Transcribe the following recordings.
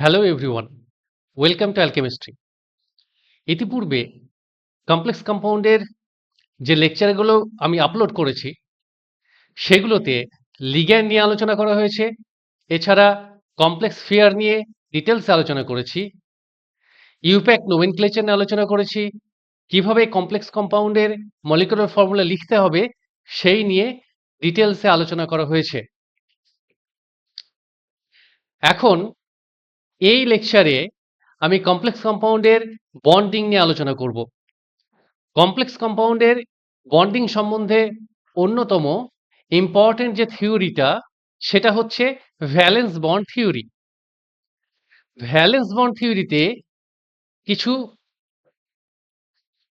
Hello everyone, welcome to Alchemistry. ইতিপূর্বে complex কম্পাউন্ডের যে লেকচারগুলো আমি আপলোড করেছি সেগুলোতে লিগ্যান্ড নিয়ে আলোচনা করা হয়েছে। এছাড়া কমপ্লেক্স ফেয়ার নিয়ে ডিটেলস আলোচনা করেছি। ইউপ্যাক নোমেনক্লেচার নিয়ে আলোচনা করেছি। কিভাবে কমপ্লেক্স কম্পাউন্ডের মলিকুলার ফর্মুলা লিখতে হবে সেই নিয়ে ডিটেলসে আলোচনা করা হয়েছে। এখন এই লেকচারে আমি কমপ্লেক্স কম্পাউন্ডের বন্ডিং নিয়ে আলোচনা করব। কমপ্লেক্স কম্পাউন্ডের বন্ডিং সম্বন্ধে অন্যতম ইম্পর্টেন্ট যে থিওরিটা সেটা হচ্ছে valence bond theory. Valence bond থিওরিতে কিছু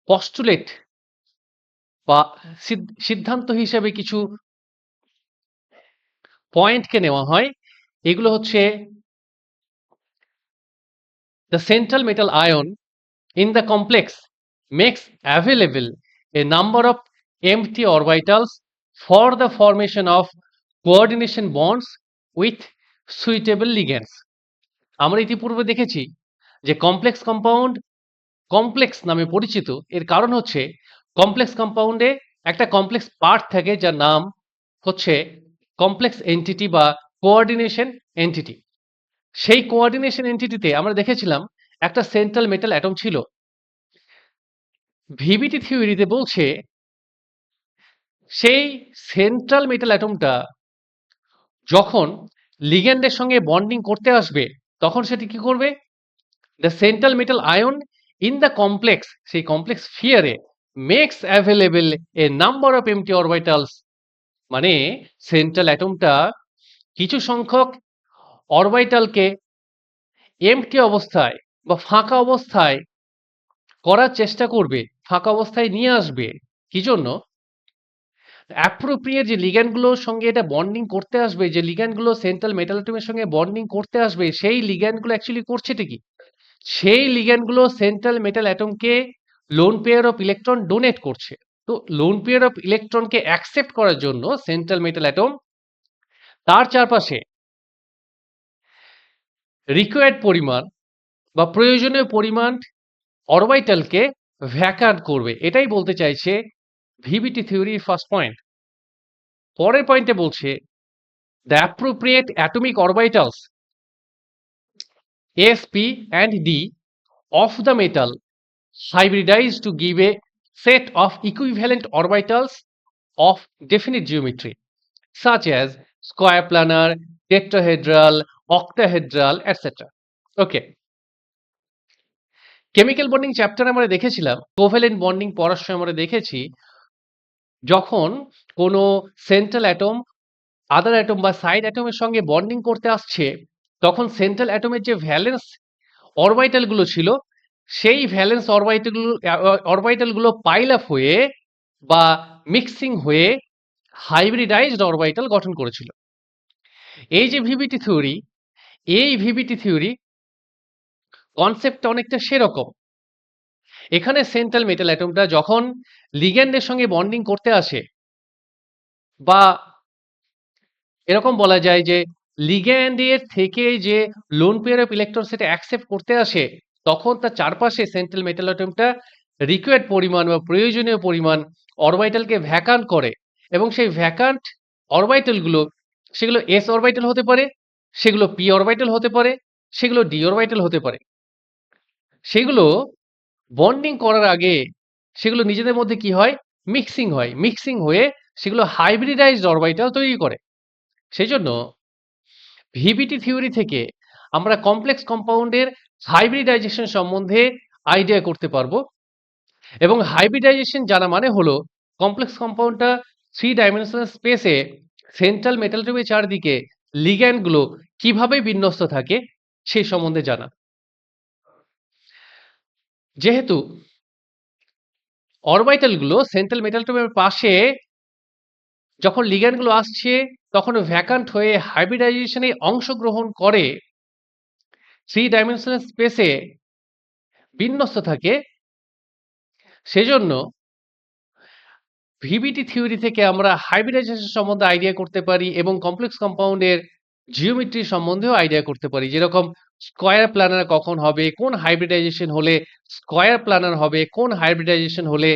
পস্টুলেট বা সিদ্ধান্ত হিসেবে কিছু পয়েন্টকে নেওয়া হয়। এগুলো হচ্ছে the central metal ion in the complex makes available a number of empty orbitals for the formation of coordination bonds with suitable ligands. আমরা ইতিপূর্বে দেখেছি যে কমপ্লেক্স কম্পাউন্ড কমপ্লেক্স নামে পরিচিত। এর কারণ হচ্ছে কমপ্লেক্স কম্পাউন্ডে একটা কমপ্লেক্স পার্ট থাকে যার নাম হচ্ছে কমপ্লেক্স এন্টিটি বা কোঅর্ডিনেশন এন্টিটি। সেই কোঅর্ডিনেশন এন্টিটিতে আমরা দেখেছিলাম একটা সেন্ট্রাল মেটাল অ্যাটম ছিল। ভিবিটি থিওরিতে বলছে সেই সেন্ট্রাল মেটাল অ্যাটমটা যখন লিগ্যান্ডের সঙ্গে বন্ডিং করতে আসবে তখন সেটি কি করবে, the central metal ion in the complex, সেই কমপ্লেক্স স্ফিয়ারে makes available a number of empty orbitals, মানে সেন্ট্রাল অ্যাটমটা কিছু সংখ্যক অরবিটালকে এমটি অবস্থায় বা ফাঁকা অবস্থায় করার চেষ্টা করবে, ফাঁকা অবস্থায় নিয়ে আসবে। কি জন্য? অ্যাপ্রোপ্রিয়েট যে লিগ্যান্ডগুলোর সঙ্গে এটা বন্ডিং করতে আসবে, যে লিগ্যান্ডগুলো সেন্ট্রাল মেটাল অ্যাটমের সঙ্গে বন্ডিং করতে আসবে, সেই লিগ্যান্ডগুলো অ্যাকচুয়ালি করছেটা কি? সেই লিগ্যান্ডগুলো সেন্ট্রাল মেটাল অ্যাটমকে lone pair of electron donate করছে। তো লোন পেয়ার অফ ইলেকট্রনকে অ্যাকসেপ্ট করার জন্য সেন্ট্রাল মেটাল অ্যাটম তার চারপাশে রিকোয়ার্ড পরিমাণ বা প্রয়োজনীয় পরিমাণ অরবিটালকে ভ্যাকান্ট করবে। এটাই বলতে চাইছে ভিবিটি থিওরির ফার্স্ট পয়েন্ট। পরের পয়েন্টে বলছে the appropriate atomic orbitals sp and d of the metal hybridize to give a set of equivalent orbitals of definite geometry such as square planar, tetrahedral, octahedral, etc. Okay, chemical bonding চ্যাপ্টারে আমরা দেখেছিলাম, covalent bonding পড়ার সময় আমরা দেখেছি যখন কোনো central atom আদার atom বা সাইড অ্যাটমের সঙ্গে বন্ডিং করতে আসছে তখন সেন্ট্রাল অ্যাটমের যে ভ্যালেন্স অরবিটালগুলো ছিল সেই ভ্যালেন্স অরবিটালগুলো পাইল আপ হয়ে বা মিক্সিং হয়ে হাইব্রিডাইজড অরবিটাল গঠন করেছিল। এই যে ভিবিটি থিওরি, এই ভিবিটি থিওরি কনসেপ্টটা অনেকটা সেরকম। এখানে সেন্ট্রাল মেটাল অ্যাটমটা যখন লিগ্যান্ডের সঙ্গে বন্ডিং করতে আসে, বা এরকম বলা যায় যে লিগ্যান্ডের থেকে যে লোন পেয়ার অফ ইলেকট্রন সেটা অ্যাকসেপ্ট করতে আসে, তখন তার চারপাশে সেন্ট্রাল মেটাল অ্যাটমটা রিকোয়ার্ড পরিমাণ বা প্রয়োজনীয় পরিমাণ অরবিটালকে ভ্যাকান্ট করে, এবং সেই ভ্যাকান্ট অরবিটালগুলো, সেগুলো এস অরবিটাল হতে পারে, সেগুলো পি অরবিটাল হতে পারে, সেগুলো ডি অরবিটাল হতে পারে। সেগুলো বন্ডিং করার আগে সেগুলো নিজেদের মধ্যে কি হয়, মিক্সিং হয়, মিক্সিং হয়ে সেগুলো হাইব্রিডাইজড অরবিটাল তৈরি করে। সেই জন্য ভিবিটি থিওরি থেকে আমরা কমপ্লেক্স কম্পাউন্ডের হাইব্রিডাইজেশন সম্বন্ধে আইডিয়া করতে পারবো, এবং হাইব্রিডাইজেশন জানা মানে হলো কমপ্লেক্স কম্পাউন্ডটা থ্রি ডাইমেনশনাল স্পেসে সেন্ট্রাল মেটাল অ্যাটমের চারদিকে লিগ্যান্ডগুলো কিভাবে বিন্যস্ত থাকে সেই সম্বন্ধে জানা। যেহেতু অরবিটালগুলো সেন্ট্রাল মেটাল অ্যাটমের পাশে যখন লিগ্যান্ডগুলো আসছে তখন ভ্যাকান্ট হয়ে হাইব্রিডাইজেশনে অংশগ্রহণ করে, থ্রি ডাইমেনশনাল স্পেসে বিন্যস্ত থাকে, সেজন্য ভিবিটি থিওরি থেকে আমরা হাইব্রিডাইজেশন সম্বন্ধে আইডিয়া করতে পারি এবং কমপ্লেক্স কম্পাউন্ডের জিওমেট্রি সম্বন্ধেও আইডিয়া করতে পারি। যেরকম স্কয়ার প্ল্যানার কখন হবে, কোন হাইব্রিডাইজেশন হলে স্কয়ার প্ল্যানার হবে, কোন হাইব্রিডাইজেশন হলে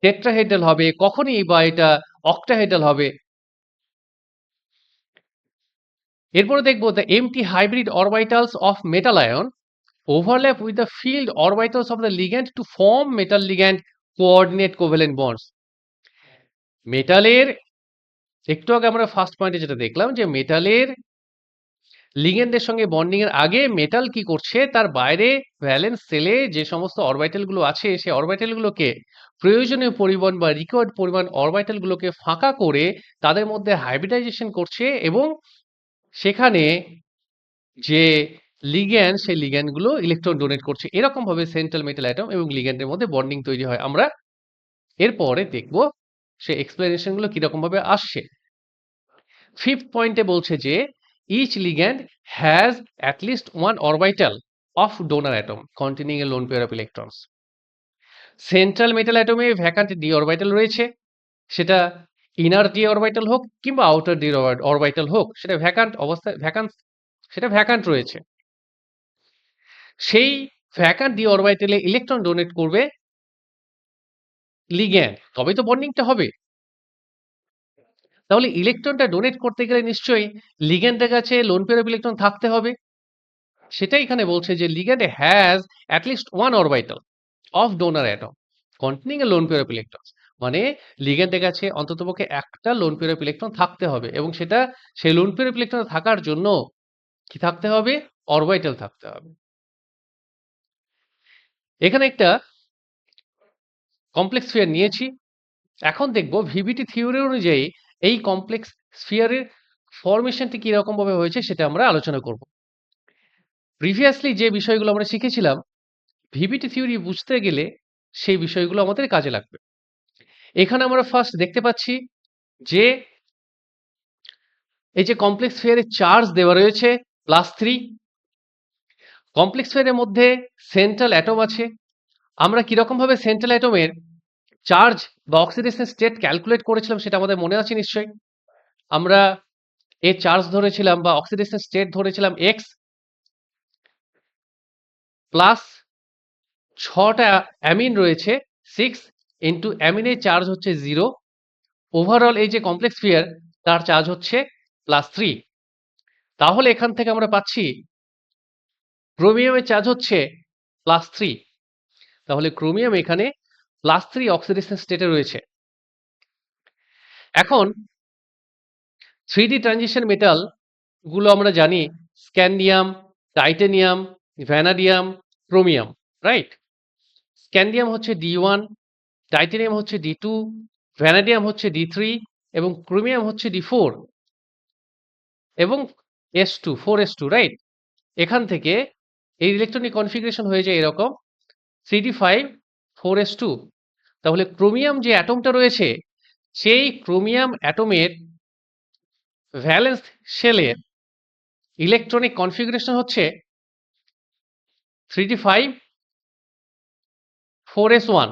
টেট্রাহেড্রাল হবে, কখনই বা এটা অক্টাহেড্রাল হবে। এরপরে দেখব the empty hybrid orbitals of metal ion overlap with the field orbitals of the ligand to form metal ligand coordinate covalent bonds. মেটালের একটু আগে আমরা ফার্স্ট পয়েন্টে যেটা দেখলাম যে মেটালের লিগ্যান্ডের সঙ্গে বন্ডিং এর আগে মেটাল কি করছে তার বাইরে ভ্যালেন্স সেলে যে সমস্ত অরবিটাল গুলো আছে সেই অরবিটাল গুলোকে প্রয়োজনীয় পরিমাণ বা রিকোয়ার্ড পরিমাণ অরবিটাল গুলোকে ফাঁকা করে তাদের মধ্যে হাইব্রিডাইজেশন করছে এবং সেখানে যে লিগ্যান্ড সেই লিগ্যান্ড গুলো ইলেকট্রন ডোনেট করছে। এরকম ভাবে সেন্ট্রাল মেটাল অ্যাটম এবং লিগ্যান্ডের মধ্যে বন্ডিং তৈরি হয়। আমরা এরপরে দেখব সে এক্সপ্লেনেশন গুলো কিরকম ভাবে আসছে। ফিফথ পয়েন্টে বলছে যে each ligand has at least one orbital of donor atom containing a lone pair of electrons. Central metal অ্যাটমে ভ্যাকান্ট ডি অরবিটাল রয়েছে, সেটা ইনার ডি অরবিটাল হোক কিংবা আউটার ডি অরবিটাল হোক, সেটা ভ্যাকান্ট অবস্থায় সেটা ভ্যাকান্ট রয়েছে। সেই ভ্যাকান্ট ডি অরবিটালে ইলেকট্রন ডোনেট করবে লিগ্যান্ড, তবেই তো বন্ডিংটা হবে। তাহলে ইলেকট্রনটা ডোনেট করতে গেলে নিশ্চয়ই লিগ্যান্ডের কাছে লোন পেয়ার অফ ইলেকট্রন থাকতে হবে। সেটাই এখানে বলছে যে ligand has at least one orbital of donor atom containing a lone pair of electrons. মানে লিগ্যান্ডের কাছে অন্ততপক্ষে একটা লোন পেয়ার অফ ইলেকট্রন থাকতে হবে এবং সেটা সেই লোন পেয়ার অফ ইলেকট্রন থাকার জন্য কি থাকতে হবে? অরবিটাল থাকতে হবে। এখানে একটা কমপ্লেক্স স্ফিয়ার নিয়েছি। এখন দেখব ভিবিটি থিওরি অনুযায়ী এই কমপ্লেক্স স্ফিয়ারের ফরমেশনটি কিরকম ভাবে হয়েছে সেটা আমরা আলোচনা করব। প্রিভিয়াসলি যে বিষয়গুলো আমরা শিখেছিলাম ভিবিটি থিওরি বুঝতে গেলে সেই বিষয়গুলো আমাদের কাজে লাগবে। এখানে আমরা ফার্স্ট দেখতে পাচ্ছি যে এই যে কমপ্লেক্স স্ফিয়ারে চার্জ দেওয়া রয়েছে +3। কমপ্লেক্স স্ফিয়ারের মধ্যে সেন্ট্রাল অ্যাটম আছে। আমরা কিরকম ভাবে সেন্ট্রাল অ্যাটমের চার্জ বা অক্সিডেশন স্টেট ক্যালকুলেট করেছিলাম সেটা আমাদের মনে আছে নিশ্চয়ই। আমরা এর চার্জ ধরেছিলাম বা অক্সিডেশন স্টেট ধরেছিলাম x প্লাস 6টা অ্যামিন রয়েছে 6 ইনটু অ্যামিনের চার্জ হচ্ছে 0। ওভারঅল এই যে কমপ্লেক্স স্ফিয়ার তার চার্জ হচ্ছে +3। তাহলে এখান থেকে আমরা পাচ্ছি ক্রোমিয়ামের চার্জ হচ্ছে +3। তাহলে ক্রোমিয়াম এখানে +3 অক্সিডেশন স্টেটে রয়েছে। এখন 3D ট্রানজিশন মেটাল গুলো আমরা জানি scandium, titanium, vanadium, chromium, right? Scandium হচ্ছে D1, টাইটানিয়াম হচ্ছে D2, ভ্যানাডিয়াম হচ্ছে D3 এবং ক্রোমিয়াম হচ্ছে D4 এবং S2 4s2, রাইট? এখান থেকে এই ইলেকট্রনিক কনফিগারেশন হয়ে যায় এরকম 3d5 4s2। তাহলে ক্রোমিয়াম যে অ্যাটমটা রয়েছে সেই ক্রোমিয়াম অ্যাটমের ভ্যালেন্স শেলের ইলেকট্রনিক কনফিগারেশন হচ্ছে 3d5 4s1।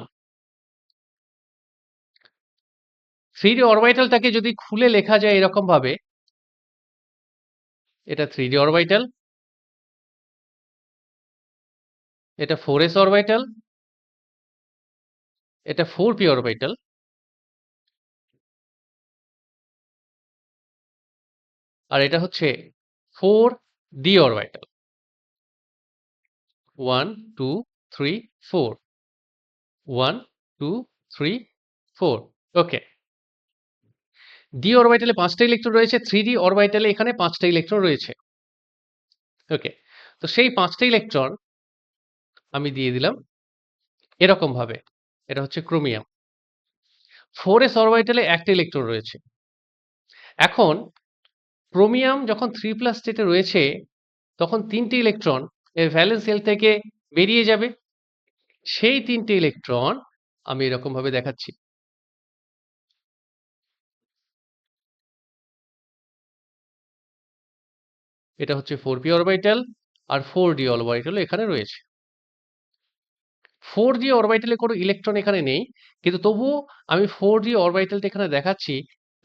3d অরবিটালটাকে যদি খুলে লেখা যায় এরকম ভাবে, এটা 3d অরবিটাল, এটা 4s অরবিটাল, এটা 4p অরবিটাল, আর এটা হচ্ছে 4d অরবিটাল। 1 2 3 4 1 2 3 4। ওকে, ডি অরবিটালে 5টা ইলেকট্রন রয়েছে, 3d অরবিটালে এখানে 5টা ইলেকট্রন রয়েছে। ওকে, তো সেই 5টা ইলেকট্রন আমি দিয়ে দিলাম এরকম ভাবে। এটা হচ্ছে ক্রোমিয়াম। 4s অরবিটালে একটা ইলেকট্রন রয়েছে। এখন ক্রোমিয়াম যখন 3+ স্টেটে রয়েছে তখন 3টে ইলেকট্রন এর ভ্যালেন্স শেল থেকে বেরিয়ে যাবে। সেই 3টে ইলেকট্রন আমি এরকম ভাবে দেখাচ্ছি। এটা হচ্ছে 4p অরবিটাল আর 4d অরবিটাল এখানে রয়েছে। 4d অরবিটালে কোনো ইলেকট্রন এখানে নেই, কিন্তু তবুও আমি 4d অরবিটালটা এখানে দেখাচ্ছি।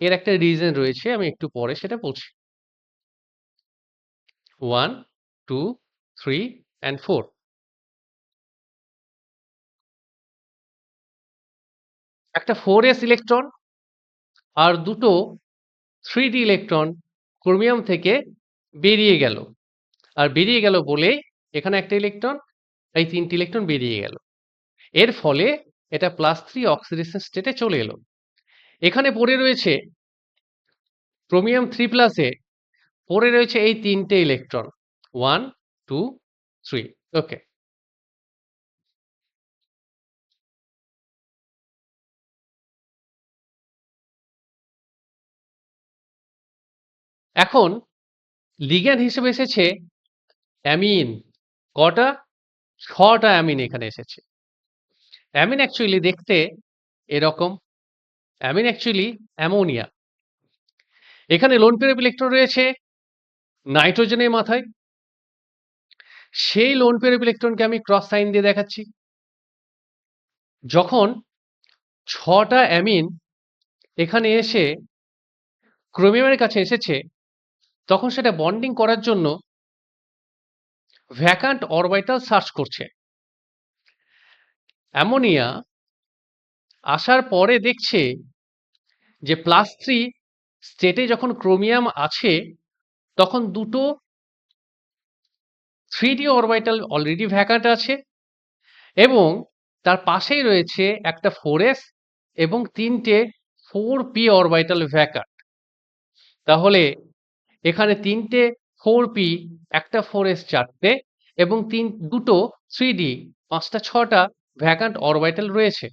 এর একটা রিজন রয়েছে, আমি একটু পরে সেটা বলছি। 1, 2, 3 and 4. একটা 4s ইলেকট্রন আর দুটো 3d ইলেকট্রন ক্রোমিয়াম থেকে বেরিয়ে গেল। আর বেরিয়ে গেল বলেই এখানে একটা ইলেকট্রন, এই 3টি ইলেকট্রন বেরিয়ে গেল। এর ফলে এটা +3 অক্সিডেশন স্টেটে চলে এলো। এখানে পড়ে রয়েছে ক্রোমিয়াম 3+ এ পড়ে রয়েছে এই 3টে ইলেকট্রন 1, 2, 3. ওকে। এখন লিগ্যান্ড হিসেবে এসেছে অ্যামিন। কটা? 6টা অ্যামিন এখানে এসেছে। অ্যামিন অ্যাকচুয়ালি দেখতে এরকম। Amine actually ammonia. এখানে লোন পেয়ার অফ ইলেকট্রন রয়েছে নাইট্রোজেনের মাথায়। সেই লোন পেয়ার অফ ইলেকট্রনকে আমি ক্রস সাইন দিয়ে দেখাচ্ছি। যখন 6টা অ্যামিন এখানে এসে ক্রোমিয়ামের কাছে এসেছে, তখন সেটা বন্ডিং করার জন্য ভ্যাকান্ট অরবিটাল সার্চ করছে। অ্যামোনিয়া আসার পরে দেখছে যে +3 স্টেটে যখন ক্রোমিয়াম আছে, তখন দুটো 3d অরবিটাল অলরেডি ভ্যাকান্ট আছে এবং তার পাশেই রয়েছে একটা 4s এবং 3টে 4p অরবিটাল ভ্যাকান্ট। তাহলে এখানে 3টে 4p, একটা 4s 4টে এবং দুটো 3d 5টা 6টা ভ্যাকান্ট অরবিটাল রয়েছে।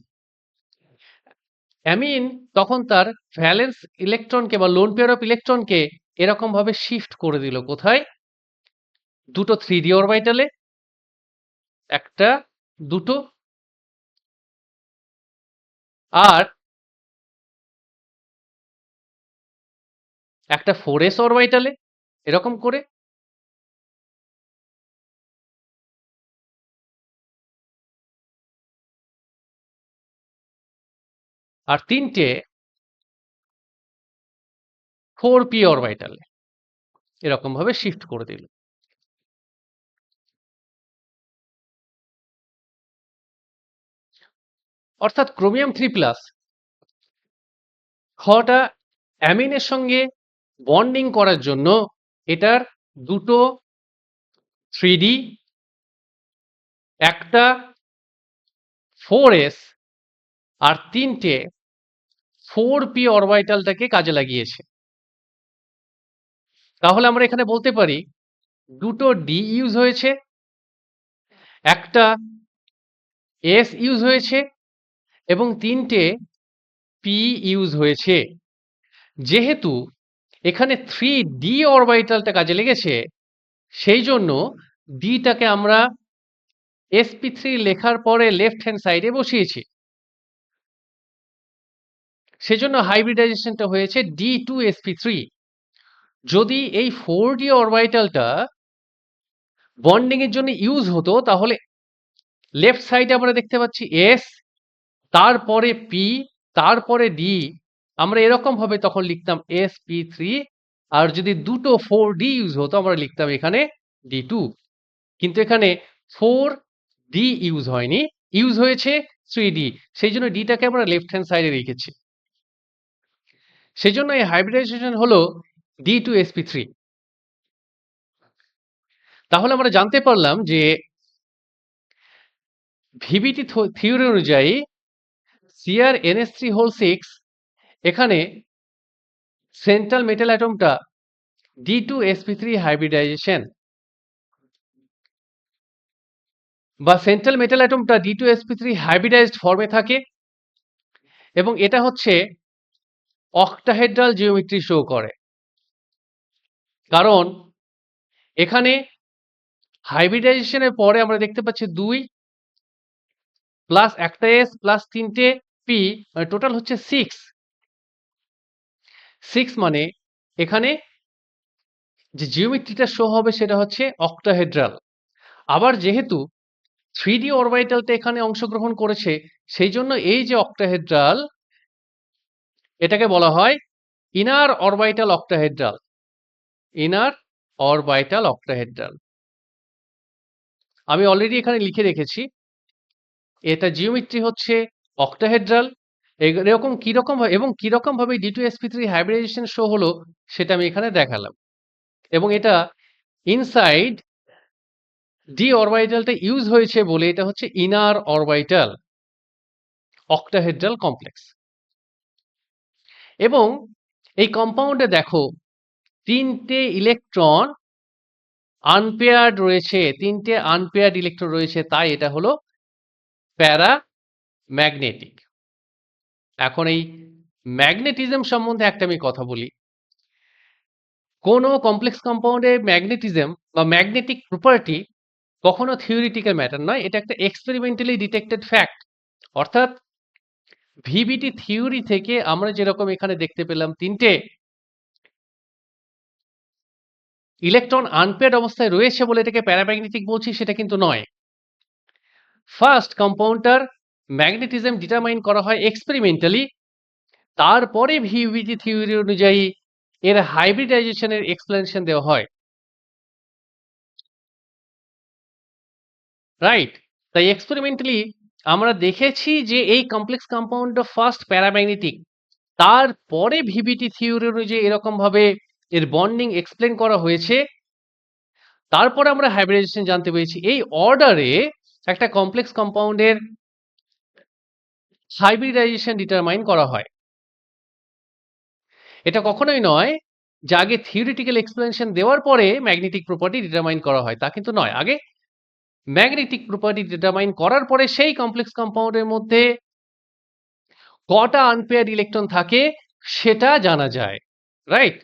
অ্যামিন তখন তার ভ্যালেন্স ইলেকট্রনকে বা লোন পেয়ার অফ ইলেকট্রনকে এরকম ভাবে শিফট করে দিল। কোথায়? দুটো 3d অরবিটালে, একটা, দুটো, আর একটা 4s অরবিটালে, এরকম করে। আর 3টে 4p অরবিটালে, এরকম ভাবে শিফট করে দিল। অর্থাৎ ক্রোমিয়াম 3+ 6টা অ্যামিনের সঙ্গে বন্ডিং করার জন্য এটার দুটো 3d, একটা 4s আর 3টে 4p অরবিটালটাকে কাজে লাগিয়েছে। তাহলে আমরা এখানে বলতে পারি দুটো d ইউজ হয়েছে, একটা s ইউজ হয়েছে এবং 3টে p ইউজ হয়েছে। যেহেতু এখানে 3d অরবিটালটা কাজে লেগেছে, সেই জন্য d টাকে আমরা sp3 লেখার পরে লেফট হ্যান্ড সাইডে বসিয়েছি। সেজন্য হাইব্রিডাইজেশনটা হয়েছে d2sp3। যদি এই 4d অরবিটালটা বন্ডিং এর জন্য ইউজ হতো, তাহলে লেফট সাইডে আমরা দেখতে পাচ্ছি s, তারপরে p, তারপরে d। আমরা এরকম ভাবে তখন লিখতাম sp3। আর যদি দুটো 4d ইউজ হতো, আমরা লিখতাম এখানে d2। কিন্তু এখানে 4d ইউজ হয়নি, ইউজ হয়েছে 3d। সেই জন্য d টাকে আমরা লেফট হ্যান্ড সাইডে রেখেছি। সেই জন্য এই হাইব্রিডাইজেশন হলো d2sp3। তাহলে আমরা জানতে পারলাম যে ভিবিটি থিওরি অনুযায়ী CrNH3(6) এখানে সেন্ট্রাল মেটাল অ্যাটমটা d2sp3 হাইব্রিডাইজেশন, বা সেন্ট্রাল মেটাল অ্যাটমটা d2sp3 হাইব্রিডাইজড ফর্মে থাকে এবং এটা হচ্ছে অক্টাহেড্রাল জিওমেট্রি শো করে। কারণ এখানে হাইব্রিডাইজেশনের পরে আমরা দেখতে পাচ্ছি 2 প্লাস একটা s প্লাস 3টে p, মানে টোটাল হচ্ছে 6 মানে এখানে যে জিওমেট্রিটা শো হবে সেটা হচ্ছে অক্টাহেড্রাল। আবার যেহেতু 3d অরবিটালটা এখানে অংশগ্রহণ করেছে, সেই জন্য এই যে অক্টাহেড্রাল, এটাকে বলা হয় inner orbital octahedral. Inner orbital octahedral. আমি অলরেডি এখানে লিখে রেখেছি। এটা জিওমেট্রি হচ্ছে অক্টাহেড্রাল। এরকম কিরকম এবং কিরকম ভাবে D2sp3 হাইব্রিডাইজেশন শো হলো সেটা আমি এখানে দেখালাম। এবং এটা ইনসাইড ডি অরবিটালটা ইউজ হয়েছে বলে এটা হচ্ছে ইনার অরবিটাল অক্টাহেড্রাল কমপ্লেক্স। এবং এই কম্পাউন্ডে দেখো 3টে ইলেকট্রন আনপেয়ার্ড রয়েছে, 3টে আনপেয়ার্ড ইলেকট্রন রয়েছে, তাই এটা হলো প্যারাম্যাগনেটিক। এখন এই ম্যাগনেটিজম সম্বন্ধে একটা আমি কথা বলি। কোনো কমপ্লেক্স কম্পাউন্ডের ম্যাগনেটিজম বা ম্যাগনেটিক প্রপার্টি কখনো থিওরিটিক্যাল ম্যাটার নয়, এটা একটা এক্সপেরিমেন্টালি ডিটেক্টেড ফ্যাক্ট। অর্থাৎ ভিবিটি থিওরি থেকে আমরা যেরকম এখানে দেখতে পেলাম 3টে ইলেকট্রন আনপেয়ার্ড অবস্থায় রয়েছে বলে এটাকে প্যারাম্যাগনেটিক বলছি, সেটা কিন্তু নয়। ফার্স্ট কম্পাউন্ডটার ম্যাগনেটিজম ডিটারমাইন করা হয় এক্সপেরিমেন্টালি, তারপরে ভিবিটি থিওরি অনুযায়ী এর হাইব্রিডাইজেশনের এক্সপ্লেনেশন দেওয়া হয়। রাইট? তাই এক্সপেরিমেন্টালি আমরা দেখেছি যে এই কমপ্লেক্স কম্পাউন্ডটা ফার্স্ট প্যারাম্যাগনেটিক, তারপরে ভিবিটি থিওরি অনুযায়ী এরকম ভাবে এর বন্ডিং এক্সপ্লেন করা হয়েছে, তারপরে আমরা হাইব্রিডাইজেশন জানতে পেরেছি। এই অর্ডারে একটা কমপ্লেক্স কম্পাউন্ডের হাইব্রিডাইজেশন ডিটারমাইন করা হয়। এটা কখনোই নয় যে আগে থিওরিটিক্যাল এক্সপ্লেনেশন দেওয়ার পরে ম্যাগনেটিক প্রপার্টি ডিটারমাইন করা হয়, তা কিন্তু নয়। আগে ম্যাগনেটিক প্রপার্টি ডিটারমাইন করার পরে সেই কমপ্লেক্স কম্পাউন্ডের মধ্যে কটা আনপেয়ার্ড ইলেকট্রন থাকে সেটা জানা যায়। রাইট?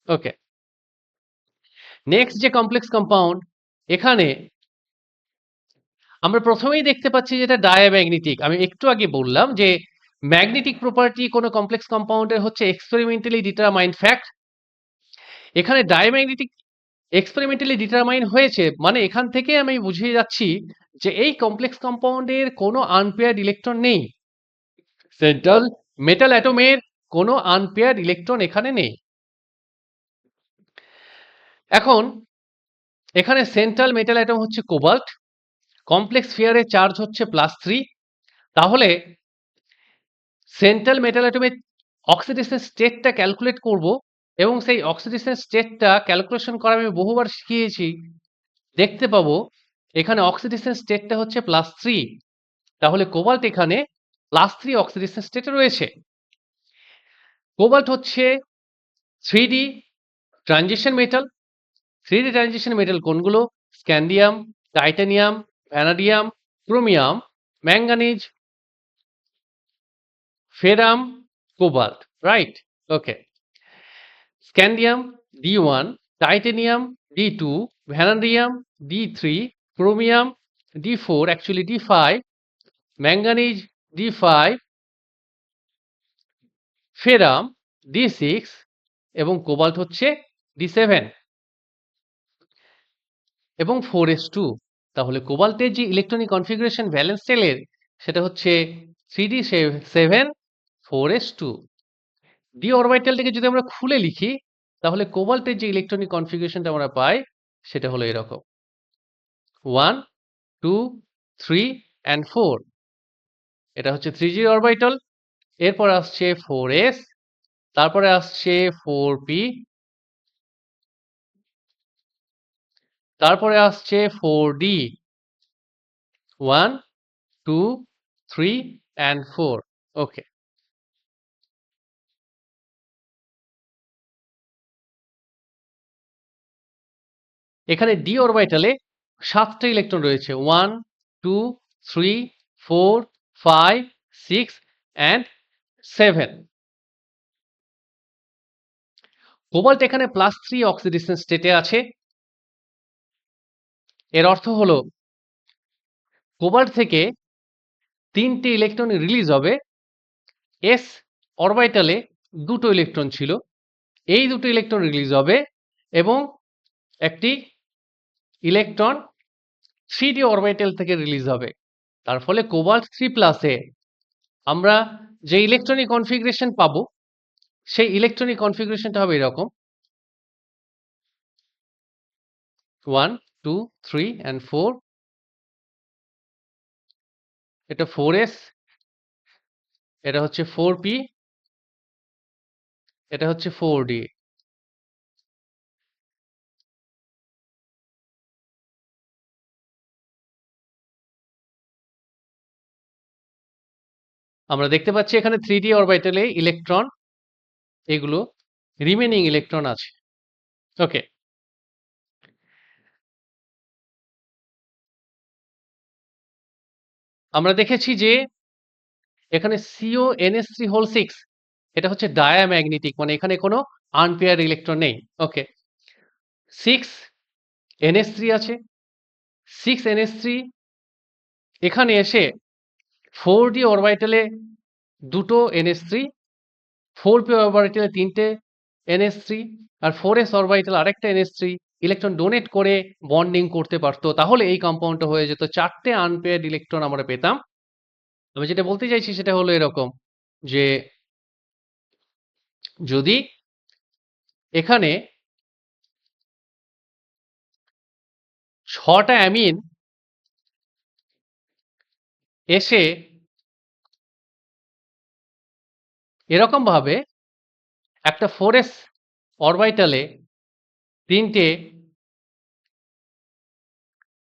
ওকে। নেক্সট যে কমপ্লেক্স কম্পাউন্ড, এখানে আমরা প্রথমেই দেখতে পাচ্ছি যে এটা ডায়াম্যাগনেটিক। আমি একটু আগে বললাম যে ম্যাগনেটিক প্রপার্টি কোনো কমপ্লেক্স কম্পাউন্ডের হচ্ছে এক্সপেরিমেন্টালি ডিটারমাইন্ড ফ্যাক্ট। এখানে ডায়াম্যাগনেটিক এক্সপেরিমেন্টালি ডিটারমাইন হয়েছে, মানে এখান থেকে আমি বুঝিয়ে যাচ্ছি যে এই কমপ্লেক্স কম্পাউন্ডের কোনো আনপেয়ার্ড ইলেকট্রন নেই। সেন্ট্রাল মেটাল অ্যাটমের কোনো আনপেয়ার্ড ইলেকট্রন এখানে নেই। এখন এখানে সেন্ট্রাল মেটাল অ্যাটম হচ্ছে কোবাল্ট, কমপ্লেক্স ফেয়ারের চার্জ হচ্ছে +3। তাহলে সেন্ট্রাল মেটাল অ্যাটমের অক্সিডেশন স্টেটটা ক্যালকুলেট করব, এবং সেই অক্সিডেশন স্টেটটা ক্যালকুলেশন করা আমি বহুবার শিখিয়েছি। দেখতে পাবো এখানে অক্সিডেশন স্টেটটা হচ্ছে +3, তাহলে কোবাল্ট এখানে +3 অক্সিডেশন স্টেটে রয়েছে। কোবাল্ট হচ্ছে 3D transition metal. 3D transition metal কোনগুলো? Scandium, titanium, vanadium, chromium, manganese, ferrum, cobalt. Right? Okay. Scandium D1, titanium D2, vanadium D3, chromium D4, actually D5, manganese D5, ferrum D6 এবং cobalt হচ্ছে D7 এবং 4s2। তাহলে কোবাল্টের যে electronic configuration valence শেলের সেটা হচ্ছে 3d7 4s2। D অরবিটালটাকে যদি আমরা খুলে লিখি তাহলে কোবাল্টের যে ইলেকট্রনিক কনফিগারেশনটা আমরা পাই সেটা হলো এরকম 1 2 3 and 4। এটা হচ্ছে 3g অরবিটাল, এরপর আসছে 4s, তারপরে আসছে 4p, তারপরে আসছে 4d, 1 2 3 and 4। ওকে। এখানে ডি অরবিটালে 7টা ইলেকট্রন রয়েছে, 1 2 3 4 5 6 and 7। কোবাল্ট এখানে +3 অক্সিডেশন স্টেটে আছে। এর অর্থ হলো কোবাল্ট থেকে 3টে ইলেকট্রন রিলিজ হবে। এস অরবিটালে 2টো ইলেকট্রন ছিল, এই 2টো ইলেকট্রন রিলিজ হবে এবং একটি ইলেকট্রন 3d অরবিটাল থেকে রিলিজ হবে। তার ফলে কোবাল্ট 3+ এ আমরা যে ইলেকট্রনিক কনফিগারেশন পাবো সেই ইলেকট্রনিক কনফিগারেশনটা হবে এরকম। 1 2 3 and 4 এটা 4s এটা হচ্ছে 4p এটা হচ্ছে 4d আমরা দেখতে পাচ্ছি এখানে 3d অরবিটালে ইলেকট্রন এগুলো রিমেইনিং ইলেকট্রন আছে ওকে আমরা দেখেছি যে এখানে CONS3 6 এটা হচ্ছে ডায়াম্যাগনেটিক মানে এখানে কোনো আনপেয়ার ইলেকট্রন নেই ওকে 6NH3 আছে 6NH3 এখানে এসে 4d অরবিটালে দুটো NH3 4p অরবিটালে তিনটে NH3 আর 4s অরবিটাল আরেকটা NH3 ইলেকট্রন ডোনেট করে বন্ডিং করতে পারতো তাহলে এই কম্পাউন্ডটা হয়ে যেত চারটে আনপেয়ার্ড ইলেকট্রন আমরা পেতাম আমি যেটা বলতে চাইছি সেটা হলো এরকম যে যদি এখানে 6টা অ্যামিন এসে এরকম ভাবে একটা 4s অরবিটালে তিনটে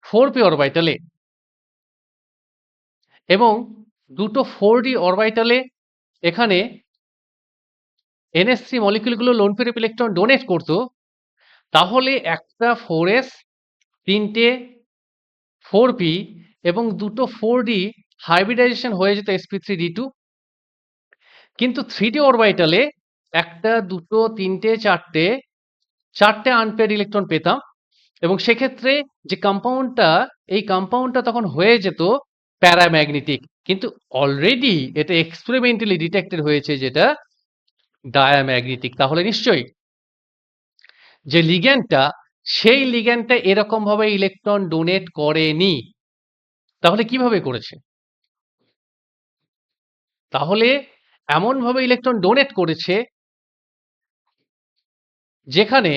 4p অরবিটালে এবং দুটো 4d অরবিটালে এখানে NH3 মলিকিউলগুলো lone pair of electron donate করত তাহলে একটা 4s তিনটে 4p এবং দুটো 4d হাইব্রিডাইজেশন হয়ে যেত sp3d2 কিন্তু 3d অরবিটালে একটা দুটো তিনটে চারটে আনপেয়ার্ড ইলেকট্রন পেতাম এবং সেক্ষেত্রে যে কম্পাউন্ডটা এই কম্পাউন্ডটা তখন হয়ে যেত প্যারাম্যাগনেটিক কিন্তু অলরেডি এটা এক্সপেরিমেন্টালি ডিটেক্টেড হয়েছে যেটা ডায়াম্যাগনেটিক তাহলে নিশ্চয়ই যে লিগ্যান্ডটা সেই লিগ্যান্ডটা এরকম ভাবে ইলেকট্রন ডোনেট করেনি তাহলে কিভাবে করেছে তাহলে এমন ভাবে ইলেকট্রন ডোনেট করেছে যেখানে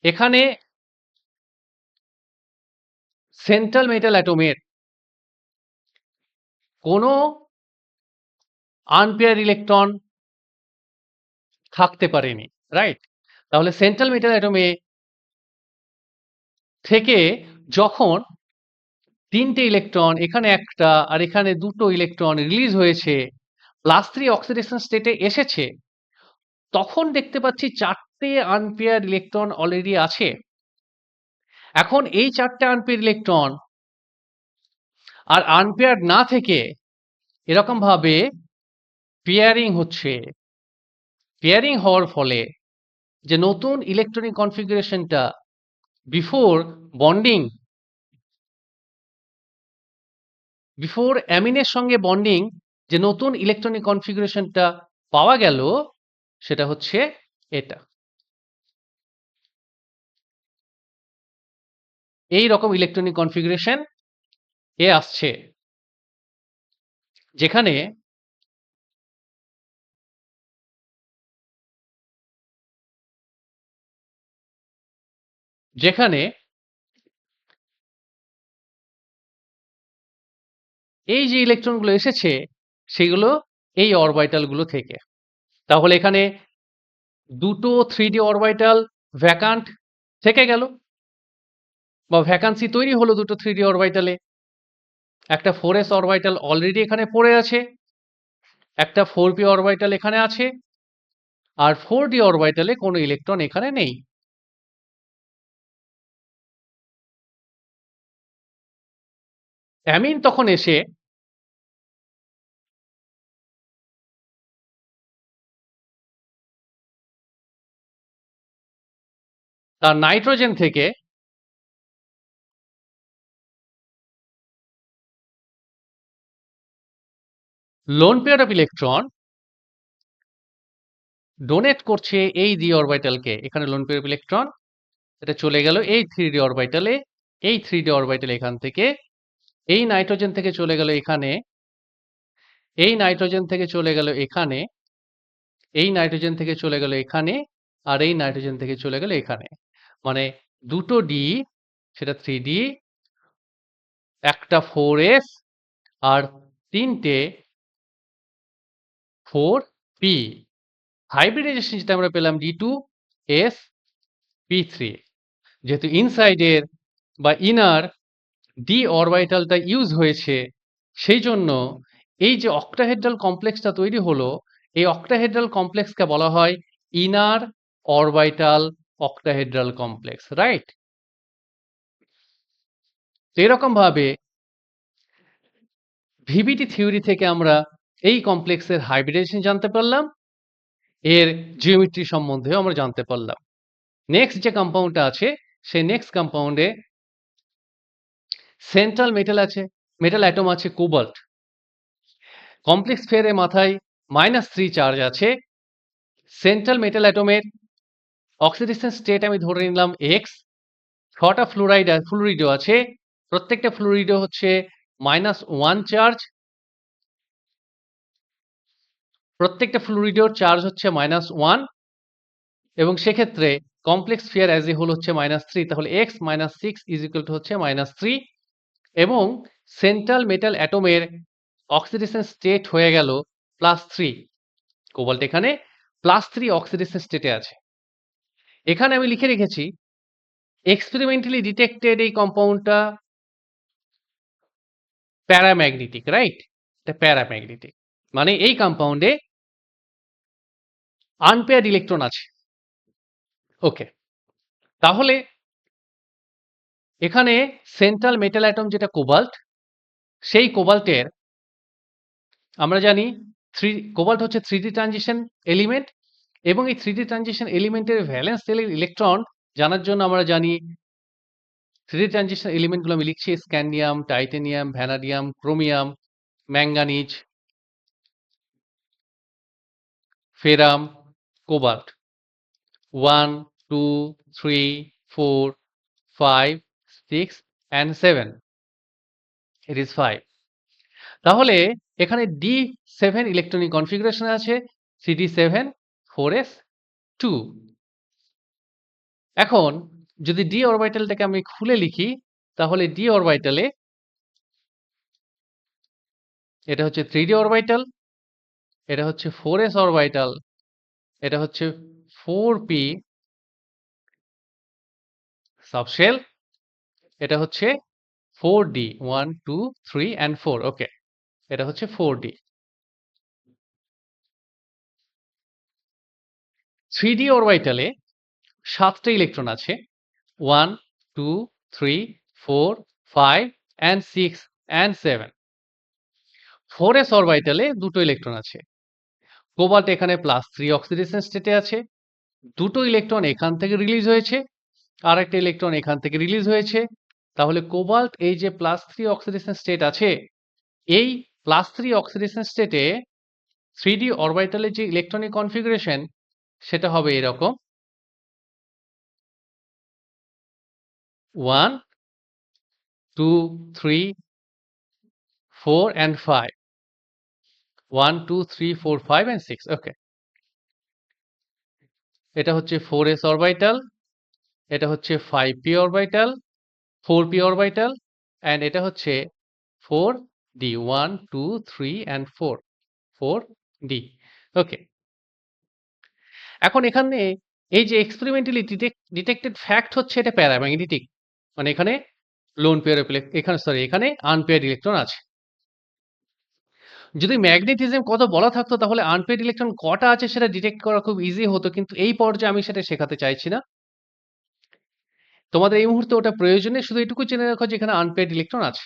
এখানে সেন্ট্রাল মেটাল অ্যাটমের কোনো আনপেয়ার ইলেকট্রন থাকতে পারেনি রাইট তাহলে সেন্ট্রাল মেটাল অ্যাটমে থেকে যখন তিনটে ইলেকট্রন এখানে একটা আর এখানে দুটো ইলেকট্রন রিলিজ হয়েছে +3 অক্সিডেশন স্টেটে এসেছে তখন দেখতে পাচ্ছি চারটে আনপেয়ার ইলেকট্রন অলরেডি আছে এখন এই চারটে আনপেয়ার ইলেকট্রন আর আনপেয়ার না থেকে এরকম ভাবে পেয়ারিং হচ্ছে পেয়ারিং হওয়ার ফলে যে নতুন ইলেকট্রনিক কনফিগারেশনটা বিফোর বন্ডিং বিফোর অ্যামিনের সঙ্গে বন্ডিং যে নতুন ইলেকট্রনিক কনফিগারেশনটা পাওয়া গেল সেটা হচ্ছে এটা এই রকম ইলেকট্রনিক কনফিগারেশন এ আসছে যেখানে যেখানে এই যে ইলেকট্রনগুলো এসেছে সেগুলো এই অরবিটালগুলো থেকে তাহলে এখানে দুটো 3d অরবিটাল ভ্যাকান্ট থেকে গেল বা ভ্যাকান্সি তৈরি হলো দুটো 3d অরবিটালে একটা 4s অরবিটাল অলরেডি এখানে পড়ে আছে একটা 4p অরবিটাল এখানে আছে আর 4d অরবিটালে কোনো ইলেকট্রন এখানে নেই অ্যামিন তখন এসে তার নাইট্রোজেন থেকে loan pair of electron donate করছে এই d অরবিটালকে এখানে লোন পেয়ার অফ ইলেকট্রন এটা চলে গেল এই 3d অরবিটালে এই 3d অরবিটাল এখান থেকে এই নাইট্রোজেন থেকে চলে গেল এখানে এই নাইট্রোজেন থেকে চলে গেল এখানে এই নাইট্রোজেন থেকে চলে গেল এখানে আর এই নাইট্রোজেন থেকে চলে গেল এখানে। মানে দুটো ডি, সেটা 3D, একটা 4s আর তিনটে 4p। হাইব্রিডাইজেশন যেটা আমরা পেলাম D2sp3। যেহেতু ইনসাইডের বা ইনার ডি অরবিটালটা ইউজ হয়েছে, সেই জন্য এই যে অক্টাহেড্রাল কমপ্লেক্সটা তৈরি হলো, এই অক্টাহেড্রাল কমপ্লেক্সকে বলা হয় inner orbital octahedral complex, right? তো এরকম ভাবে ভিভিটি থিওরি থেকে আমরা এই কমপ্লেক্সের হাইব্রিডাইজেশন জানতে পারলাম, এর জিওমেট্রি সম্বন্ধেও আমরা জানতে পারলাম। নেক্সট যে কম্পাউন্ডটা আছে, সেই নেক্সট কম্পাউন্ডে সেন্ট্রাল মেটাল অ্যাটম আছে কোবাল্ট। কমপ্লেক্স পেয়ারের মাথায় -3 চার্জ আছে। সেন্ট্রাল মেটাল অ্যাটমের অক্সিডেশন স্টেট আমি ধরে নিলাম x। 6টা ফ্লুরিডও আছে। প্রত্যেকটা ফ্লুরিডও হচ্ছে -1 চার্জ। প্রত্যেকটা ফ্লুরিডের চার্জ হচ্ছে -1, এবং সেক্ষেত্রে complex pair as a whole হচ্ছে -3। তাহলে x - 6 হচ্ছে -3, এবং সেন্ট্রাল মেটাল অ্যাটমের অক্সিডেশন স্টেট হয়ে গেল +3। কোবাল্ট এখানে +3 অক্সিডেশন স্টেটে আছে। এখানে আমি লিখে রেখেছি এক্সপেরিমেন্টালি ডিটেক্টেড এই কম্পাউন্ডটা প্যারাম্যাগনেটিক, রাইট? এটা প্যারাম্যাগনেটিক। মানে এই কম্পাউন্ডে আনপেয়ার্ড ইলেকট্রন আছে। ওকে, তাহলে এখানে সেন্ট্রাল মেটাল অ্যাটম যেটা কোবাল্ট, সেই কোবাল্টের আমরা জানি কোবাল্ট হচ্ছে 3D ট্রানজিশন এলিমেন্ট, এবং এই 3D ট্রানজিশন এলিমেন্টের ভ্যালেন্স শেলের ইলেকট্রন জানার জন্য আমরা জানি 3D ট্রানজিশন এলিমেন্টগুলো আমি লিখছি: scandium, titanium, vanadium, chromium, manganese, ferrum, cobalt. 1, 2, 3, 4, 5, 6 and 7. It is 5. তাহলে এখানে D7 ইলেকট্রনিক কনফিগারেশন আছে, CD7 4s 2। এখন যদি d অরবিটালটাকে আমি খুলে লিখি, তাহলে d অরবিটালে এটা হচ্ছে 3d অরবিটাল, এটা হচ্ছে 4s অরবিটাল, এটা হচ্ছে 4p সাবশেল, এটা হচ্ছে 4d 1 2 3 and 4। ওকে, এটা হচ্ছে 4d। 3d অরবিটালে 7টা ইলেকট্রন আছে, 1 2 3 4 5 and 6 and 7। 4s অরবিটালে দুটো ইলেকট্রন আছে। কোবাল্ট এখানে +3 অক্সিডেশন স্টেটে আছে। দুটো ইলেকট্রন এখান থেকে রিলিজ হয়েছে, আর একটা ইলেকট্রন এখান থেকে রিলিজ হয়েছে। তাহলে কোবাল্ট এই যে +3 অক্সিডেশন স্টেট আছে, এই +3 অক্সিডেশন স্টেটে 3d অরবিটালের যে ইলেকট্রনিক কনফিগারেশন, সেটা হবে এরকম: 1 2 3 4 and 5, 1 2 3 4 5 and 6। ওকে, এটা হচ্ছে 4s অরবিটাল, এটা হচ্ছে 5p orbital, 4p orbital, and এটা হচ্ছে 4d 1 2 3 and 4, 4d। ওকে, এখন এখানে এই যে এক্সপেরিমেন্টালি ডিটেক্টেড ফ্যাক্ট হচ্ছে এটা প্যারাম্যাগনেটিক। মানে এখানে লোন পেয়ার এখানে আনপেয়ার্ড ইলেকট্রন আছে। যদি ম্যাগনেটিজম কত বলা থাকতো, তাহলে আনপেয়ার্ড ইলেকট্রন কটা আছে সেটা ডিটেক্ট করা খুব ইজি হতো, কিন্তু এই পর্যায়ে আমি সেটা শেখাতে চাইছি না। তোমাদের এই মুহূর্তে ওটা প্রয়োজন নেই, শুধু এটুকু জেনে রাখো যে এখানে আনপেয়ার্ড ইলেকট্রন আছে।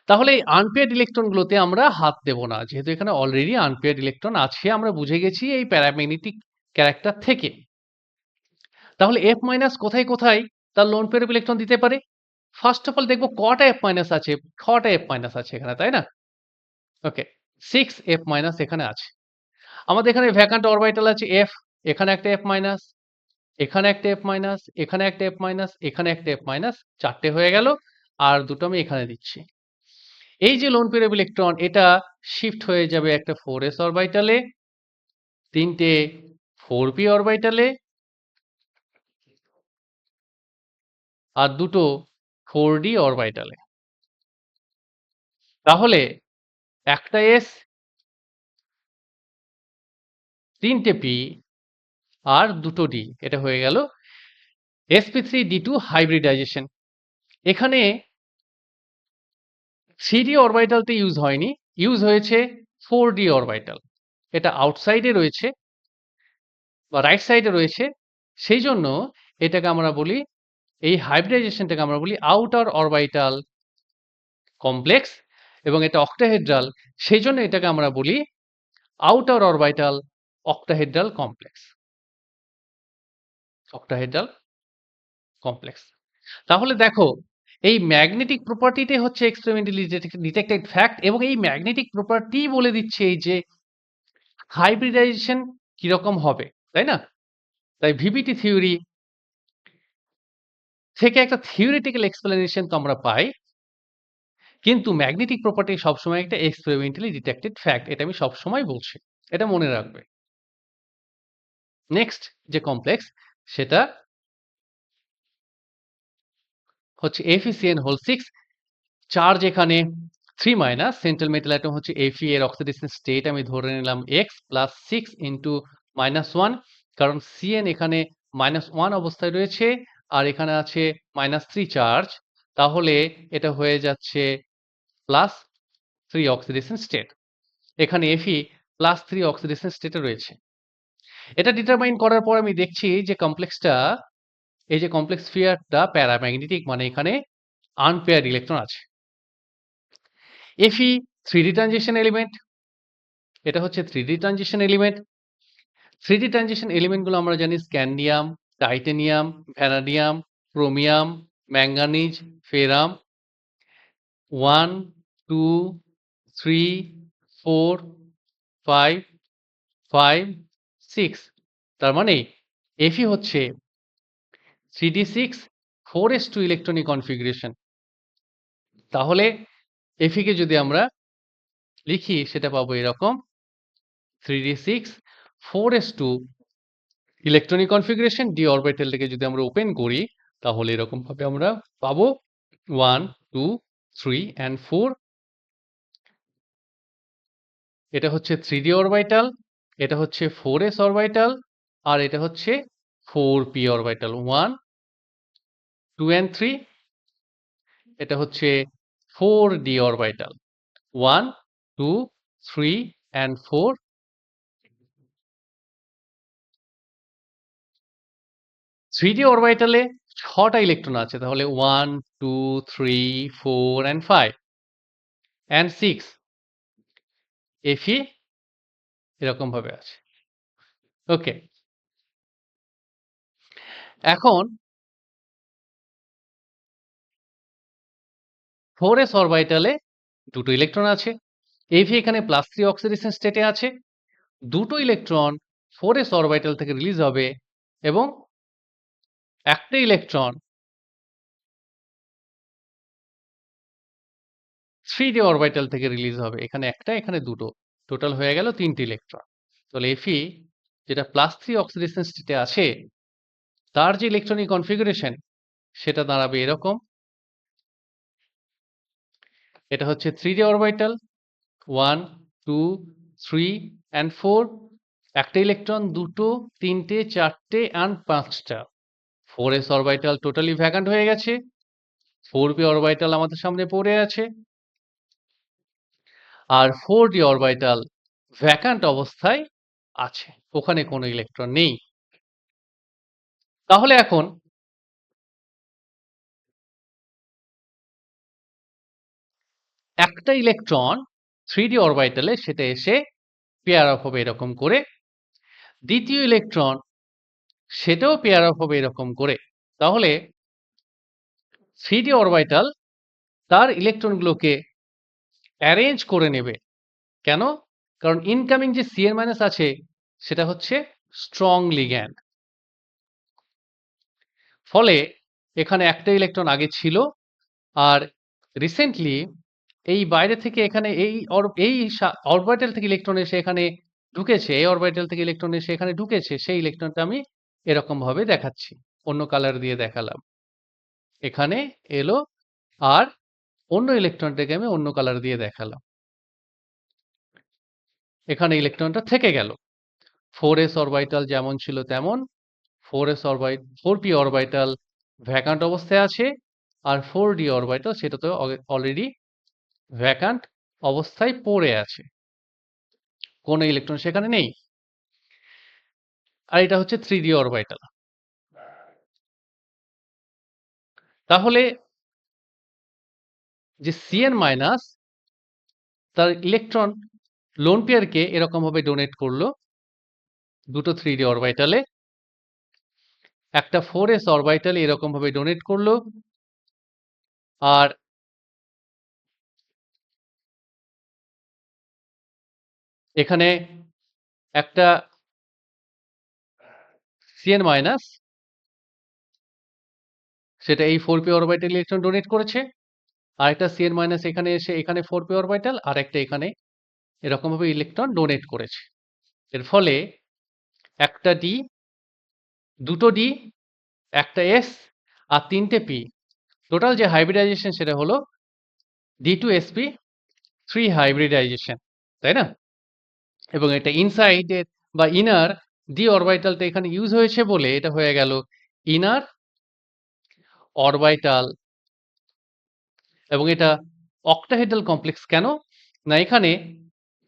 তাহলে এই আনপেয়ার্ড ইলেকট্রনগুলোতে আমরা হাত দেব না, যেহেতু এখানে অলরেডি আনপেয়ার্ড ইলেকট্রন আছে, আমরা বুঝে গেছি এই প্যারাম্যাগনেটিক ক্যারেক্টার থেকে। তাহলে F মাইনাস কোথায় কোথায় তার লোন পেয়ার অফ ইলেকট্রন দিতে পারে? ফার্স্ট অফ অল দেখব কটা F মাইনাস আছে। 6টা F মাইনাস আছে এখানে, তাই না? ওকে, 6 F মাইনাস এখানে আছে। আমাদের এখানে ভ্যাকান্ট অরবিটাল আছে F, এখানে একটা F মাইনাস, এখানে একটা F মাইনাস, এখানে একটা F মাইনাস, এখানে একটা F মাইনাস, 4টে হয়ে গেল। আর দুটো আমি এখানে দিচ্ছি। এই যে লোন পেয়ার অফ ইলেকট্রন, এটা শিফট হয়ে যাবে একটা 4s অরবিটালে, 3টে 4p অরবিটালে আর 2টো 4d অরবিটালে। তাহলে একটা s, 3টে p আর 2টো d, এটা হয়ে গেল sp3d2 হাইব্রিডাইজেশন। এখানে 3d অরবিটালতে ইউজ হয়নি, ইউজ হয়েছে 4d অরবিটাল। এটা আউটসাইডে রয়েছে বা রাইট সাইডে রয়েছে, সেই জন্য এটাকে আমরা বলি, এই হাইব্রিডাইজেশনটাকে আমরা বলি আউটার অরবিটাল কমপ্লেক্স, এবং এটা অক্টাহেড্রাল, সেই জন্য এটাকে আমরা বলি outer orbital octahedral complex. Octahedral complex. তাহলে দেখো, এই ম্যাগনেটিক প্রপার্টিটাই হচ্ছে এক্সপেরিমেন্টালি ডিটেক্টেড ফ্যাক্ট, এবং এই ম্যাগনেটিক প্রপার্টি বলে দিচ্ছে এই যে হাইব্রিডাইজেশন কিরকম হবে, তাই না? তাই ভিভিটি থিওরি থেকে একটা থিওরিটিক্যাল এক্সপ্লেনেশন তো আমরা পাই, কিন্তু ম্যাগনেটিক প্রপার্টি সবসময় একটা এক্সপেরিমেন্টালি ডিটেক্টেড ফ্যাক্ট, এটা আমি সবসময় বলছি, এটা মনে রাখবে। নেক্সট যে কমপ্লেক্স, সেটা হচ্ছে Fe(CN)6। চার্জ এখানে 3 মাইনাস, সেন্ট্রাল মেটাল অ্যাটম হচ্ছে Fe, এর অক্সিডেশন স্টেট আমি ধরে নিলাম x প্লাস 6 ইন্টু -1, কারণ Cn এখানে -1 অবস্থায় রয়েছে আর এখানে আছে -3 চার্জ, তাহলে এটা হয়ে যাচ্ছে +3 অক্সিডেশন স্টেট। এখানে Fe +3 অক্সিডেশন স্টেটে রয়েছে। এটা ডিটারমাইন করার পর আমি দেখছি যে কমপ্লেক্সটা, এই যে কমপ্লেক্স স্ফিয়ারটা প্যারাম্যাগনেটিক, মানে এখানে আনপেয়ার্ড ইলেকট্রন আছে। Fe 3d ট্রানজিশন এলিমেন্ট, এটা হচ্ছে 3d transition element. 3d transition এলিমেন্টগুলো আমরা জানি scandium, titanium, vanadium, chromium, manganese, ফেরাম। 1 2 3 4 5 5 6, তার মানে Fe হচ্ছে 3d6 4s2 ইলেকট্রনিক কনফিগারেশন। তাহলে Fe কে যদি আমরা লিখি সেটা পাবো এরকম 3d6 4s2 electronic configuration. D অরবিটালটাকে যদি আমরা ওপেন করি তাহলে এরকম ভাবে আমরা পাবো 1 2 3 and 4। এটা হচ্ছে 3d অরবিটাল, এটা হচ্ছে 4s অরবিটাল, আর এটা হচ্ছে 4p অরবিটাল 1 2 and 3। এটা হচ্ছে 4d অরবিটাল 1 2 3 and 4। 3d অরবিটালে 6টা ইলেকট্রন আছে, তাহলে 1 2 3 4 and 5 and 6। Fe এরকম ভাবে আছে। ওকে, এখন 4s অরবিটালে 2টো ইলেকট্রন আছে। Fe এখানে +3 অক্সিডেশন স্টেটে আছে। 2টো ইলেকট্রন 4s অরবিটাল থেকে রিলিজ হবে এবং একটা ইলেকট্রন 3d অরবিটাল থেকে রিলিজ হবে। এখানে একটা, এখানে 2টো, টোটাল হয়ে গেল 3টে ইলেকট্রন। তাহলে Fe যেটা +3 অক্সিডেশন স্টেটে আছে, তার যে ইলেকট্রনিক কনফিগারেশন সেটা দাঁড়াবে এরকম। এটা হচ্ছে 3d অরবিটাল 1 2 3 and 4, একটা ইলেকট্রন, 2টো, 3টে, 4টে and 5টা। 4s অরবিটাল টোটালি ভ্যাকান্ট হয়ে গেছে। 4p অরবিটাল আমাদের সামনে পড়ে আছে, আর 4d অরবিটাল ভ্যাকান্ট অবস্থায় আছে, ওখানে কোনো ইলেকট্রন নেই। তাহলে এখন একটা ইলেকট্রন 3d অরবিটালে, সেটা এসে পেয়ার অফ হবে এরকম করে। দ্বিতীয় ইলেকট্রন সেটাও পেয়ার অফ হবে এরকম করে। তাহলে 3d অরবিটাল তার ইলেকট্রনগুলোকে অ্যারেঞ্জ করে নেবে। কেন? কারণ ইনকামিং যে Cn- আছে সেটা হচ্ছে স্ট্রং লিগ্যান্ড। ফলে এখানে একটা ইলেকট্রন আগে ছিল, আর রিসেন্টলি এই বাইরে থেকে এখানে এই অরবিটাল থেকে ইলেকট্রন এসে এখানে ঢুকেছে, এই অরবিটাল থেকে ইলেকট্রন এসে এখানে ঢুকেছে, সেই ইলেকট্রনটা আমি এরকম ভাবে দেখাচ্ছি, অন্য কালার দিয়ে দেখালাম। এখানে এলো, আর অন্য ইলেকট্রনটাকে আমি অন্য কালার দিয়ে দেখালাম। এখানে ইলেকট্রনটা থেকে গেল। 4s অরবিটাল যেমন ছিল তেমন, 4p অরবিটাল ভ্যাকান্ট অবস্থায় আছে, আর 4d অরবিটাল সেটা তো অলরেডি ভ্যাকান্ট অবস্থায় পড়ে আছে, কোনো ইলেকট্রন সেখানে নেই। আর এটা হচ্ছে 3d অরবিটাল। তাহলে যে Cn মাইনাস তার ইলেকট্রন লোন পেয়ারকে এরকম ভাবে ডোনেট করলো দুটো 3d অরবিটালে, একটা 4s অরবিটালে এরকম ভাবে ডোনেট করলো, আর এখানে একটা Cn মাইনাস সেটা এই 4p অরবিটাল ইলেকট্রন ডোনেট করেছে, আর একটা Cn মাইনাস এখানে এসে এখানে 4p অরবিটাল, আর একটা এখানে এরকম ভাবে ইলেকট্রন ডোনেট করেছে। এর ফলে একটা d, দুটো d, একটা s আর তিনটে p, টোটাল যে হাইব্রিডাইজেশন সেটা হলো d2sp3 হাইব্রিডাইজেশন, তাই না? এবং এটা ইনসাইডের বা ইনার d অরবিটালটা এখানে ইউজ হয়েছে বলে এটা হয়ে গেল ইনার অরবিটাল। এবং এটা অক্টাহেড্রাল কমপ্লেক্স কেন? না, এখানে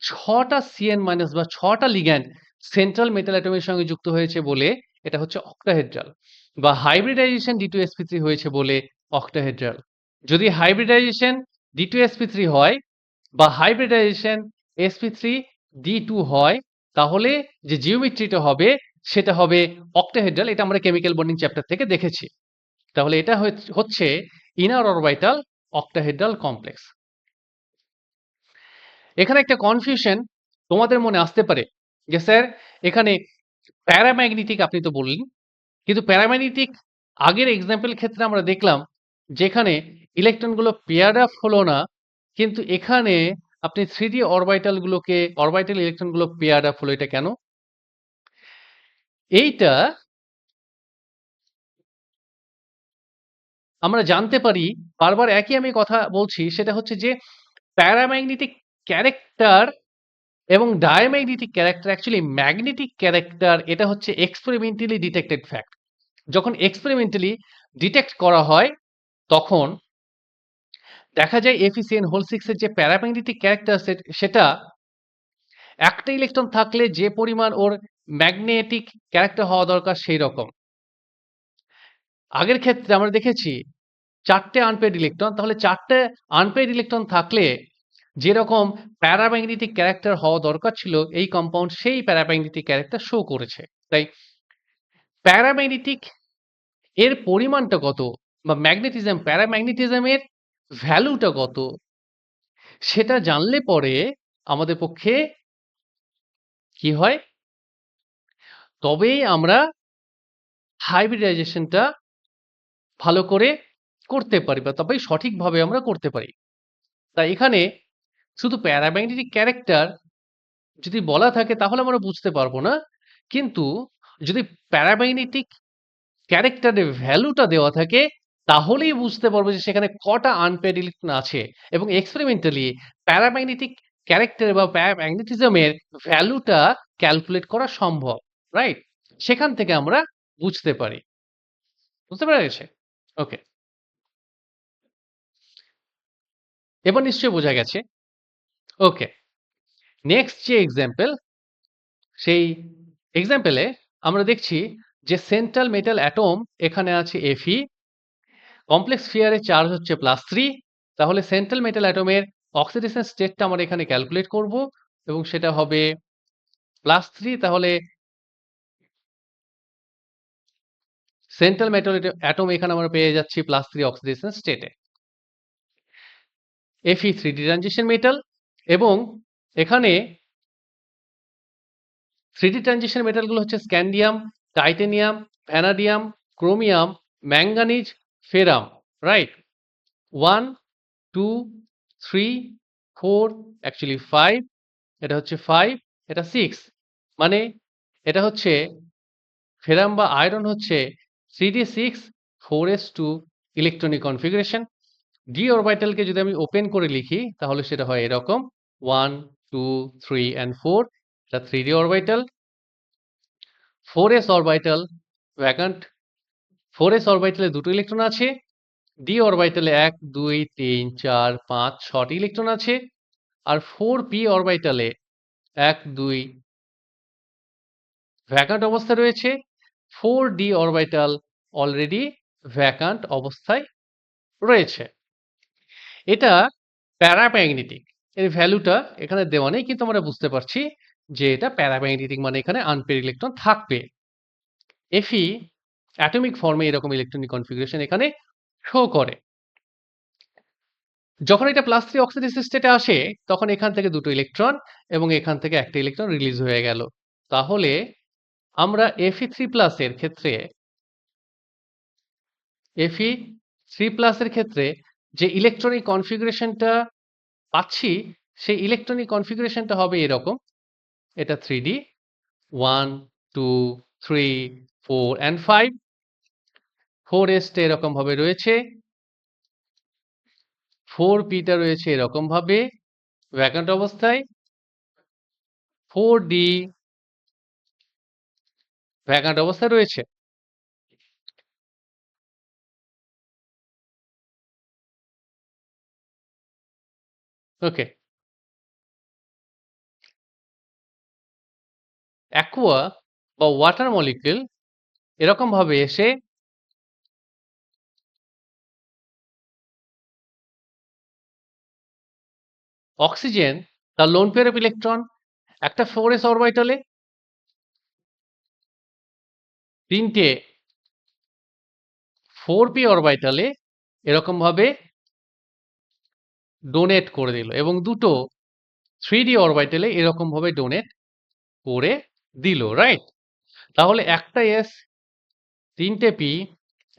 6টা Cn মাইনাস বা 6টা লিগ্যান্ড সেন্ট্রাল মেটাল অ্যাটমের সঙ্গে যুক্ত হয়েছে বলে এটা হচ্ছে অক্টাহেড্রাল, বা হাইব্রিডাইজেশন d2sp3 হয়েছে বলে অক্টাহেড্রাল। যদি হাইব্রিডাইজেশন d2sp3 হয় বা হাইব্রিডাইজেশন sp3d2 হয়, তাহলে যে জিওমেট্রিটা হবে সেটা হবে অক্টাহেড্রাল। এটা আমরা কেমিক্যাল বন্ডিং চ্যাপ্টার থেকে দেখেছি। তাহলে এটা হচ্ছে ইনার অরবিটাল অক্টাহেড্রাল কমপ্লেক্স। এখানে একটা কনফিউশন তোমাদের মনে আসতে পারে যে স্যার এখানে প্যারাম্যাগনেটিক আপনি তো বললেন, কিন্তু প্যারাম্যাগনেটিক আগের এক্সাম্পল ক্ষেত্রে আমরা দেখলাম যেখানে ইলেকট্রনগুলো পেয়ার আপ হলো না, কিন্তু এখানে আপনি 3d অরবিটাল ইলেকট্রনগুলো পেয়ার আপ হলো, এটা কেন? এইটা আমরা জানতে পারি, বারবার একই আমি কথা বলছি, সেটা হচ্ছে যে প্যারাম্যাগনেটিক ক্যারেক্টার এবং diamagnetic character, actually magnetic character, এটা হচ্ছে এক্সপেরিমেন্টালি ডিটেক্টেড ফ্যাক্ট। যখন এক্সপেরিমেন্টালি ডিটেক্ট করা হয় তখন দেখা যায় Fe(CN)6 এর যে প্যারাম্যাগনেটিক ক্যারেক্টার সেটা একটা ইলেকট্রন থাকলে যে পরিমাণ ওর ম্যাগনেটিক ক্যারেক্টার হওয়া দরকার সেই রকম। আগের ক্ষেত্রে আমরা দেখেছি 4টে আনপেয়ার্ড ইলেকট্রন, তাহলে 4টে আনপেয়ার্ড ইলেকট্রন থাকলে যেরকম প্যারাম্যাগনেটিক ক্যারেক্টার হওয়া দরকার ছিল এই কম্পাউন্ড সেই প্যারাম্যাগনেটিক ক্যারেক্টার শো করেছে। তাই প্যারাম্যাগনেটিক এর পরিমাণটা কত, বা প্যারাম্যাগনেটিজমের ভ্যালুটা কত, সেটা জানলে পরে আমাদের পক্ষে কি হয়, তবেই আমরা হাইব্রিডাইজেশনটা ভালো করে করতে পারি, বা তবেই সঠিকভাবে আমরা করতে পারি। তাই এখানে শুধু প্যারাম্যাগনেটিক ক্যারেক্টার যদি বলা থাকে তাহলে আমরা বুঝতে পারবো না, কিন্তু যদি প্যারাম্যাগনেটিক ক্যারেক্টারের ভ্যালুটা দেওয়া থাকে তাহলেই বুঝতে পারবো যে সেখানে কটা আনপেয়ার্ড ইলেকট্রন আছে, এবং এক্সপেরিমেন্টালি প্যারাম্যাগনেটিক ক্যারেক্টার বা প্যারাম্যাগনেটিজমের ভ্যালুটা ক্যালকুলেট করা সম্ভব, রাইট? সেখান থেকে আমরা বুঝতে পারি। বুঝতে পেরে গেছে? ওকে, এবার নিশ্চয়ই বোঝা গেছে। ওকে, নেক্সট যে এক্সাম্পল, সেই এক্সাম্পলে আমরা দেখছি যে সেন্ট্রাল মেটাল অ্যাটম এখানে আছে Fe, কমপ্লেক্স স্ফিয়ারের চার্জ হচ্ছে +3। তাহলে সেন্ট্রাল মেটাল অ্যাটমের অক্সিডেশন স্টেটটা আমরা এখানে ক্যালকুলেট করব, এবং সেটা হবে +3। তাহলে সেন্ট্রাল মেটাল অ্যাটম এখানে আমরা পেয়ে যাচ্ছি +3 অক্সিডেশন স্টেটে। Fe 3d ট্রানজিশন মেটাল, এবং এখানে 3d ট্রানজিশন মেটালগুলো হচ্ছে scandium, titanium, vanadium, chromium, manganese, ferrum, right? 1, 2, 3, 4, actually 5, এটা হচ্ছে 5, এটা 6 মানে এটা হচ্ছে ফেরাম বা আয়রন হচ্ছে 3d6 4s2 electronic configuration. D অরবিটালকে যদি আমি ওপেন করে লিখি তাহলে সেটা হয় এরকম 1 2 3 and 4 এটা 3d orbital. 4s orbital vacant. 4s অরবিটালে দুটো ইলেকট্রন আছে। ডি অরবিটালে 1 2 3 4 5 6টি ইলেকট্রন আছে। আর 4p অরবিটালে 1 2 ভ্যাকান্ট অবস্থায় রয়েছে। 4d অরবিটাল অলরেডি ভ্যাকান্ট অবস্থায় রয়েছে। এটা প্যারাম্যাগনেটিক। এর ভ্যালুটা এখানে দেওয়া নেই কিন্তু আমরা বুঝতে পারছি যে এটা প্যারাম্যাগনেটিক মানে এখানে আনপেয়ার ইলেকট্রন থাকবে। Fe অ্যাটমিক ফর্মে এরকম ইলেকট্রনিক কনফিগারেশন এখানে শো করে। যখন এটা +3 অক্সিডেশন স্টেটে আসে তখন এখান থেকে দুটো ইলেকট্রন এবং এখান থেকে একটা ইলেকট্রন রিলিজ হয়ে গেল। তাহলে আমরা Fe3+ এর ক্ষেত্রে Fe3+ এর ক্ষেত্রে যে ইলেকট্রনিক কনফিগারেশনটা পাচ্ছি সেই ইলেকট্রনিক কনফিগারেশনটা হবে এরকম। এটা 3D 1 2 3 4 and 5 4s টা এরকম ভাবে রয়েছে। 4p টা রয়েছে এরকম ভাবে ভ্যাকান্ট অবস্থায়। 4d ভ্যাকান্ট অবস্থায় রয়েছে। ওকে। অ্যাকুয়া বা ওয়াটার মলিকিউল এরকম ভাবে এসে অক্সিজেন তার লোন পেয়ার অফ ইলেকট্রন একটা 4s অরবিটালে 3টে 4p অরবিটালে এরকম ভাবে ডোনেট করে দিল এবং দুটো 3d অরবিটালে এরকম ভাবে ডোনেট করে দিল, রাইট? তাহলে একটা s 3টে p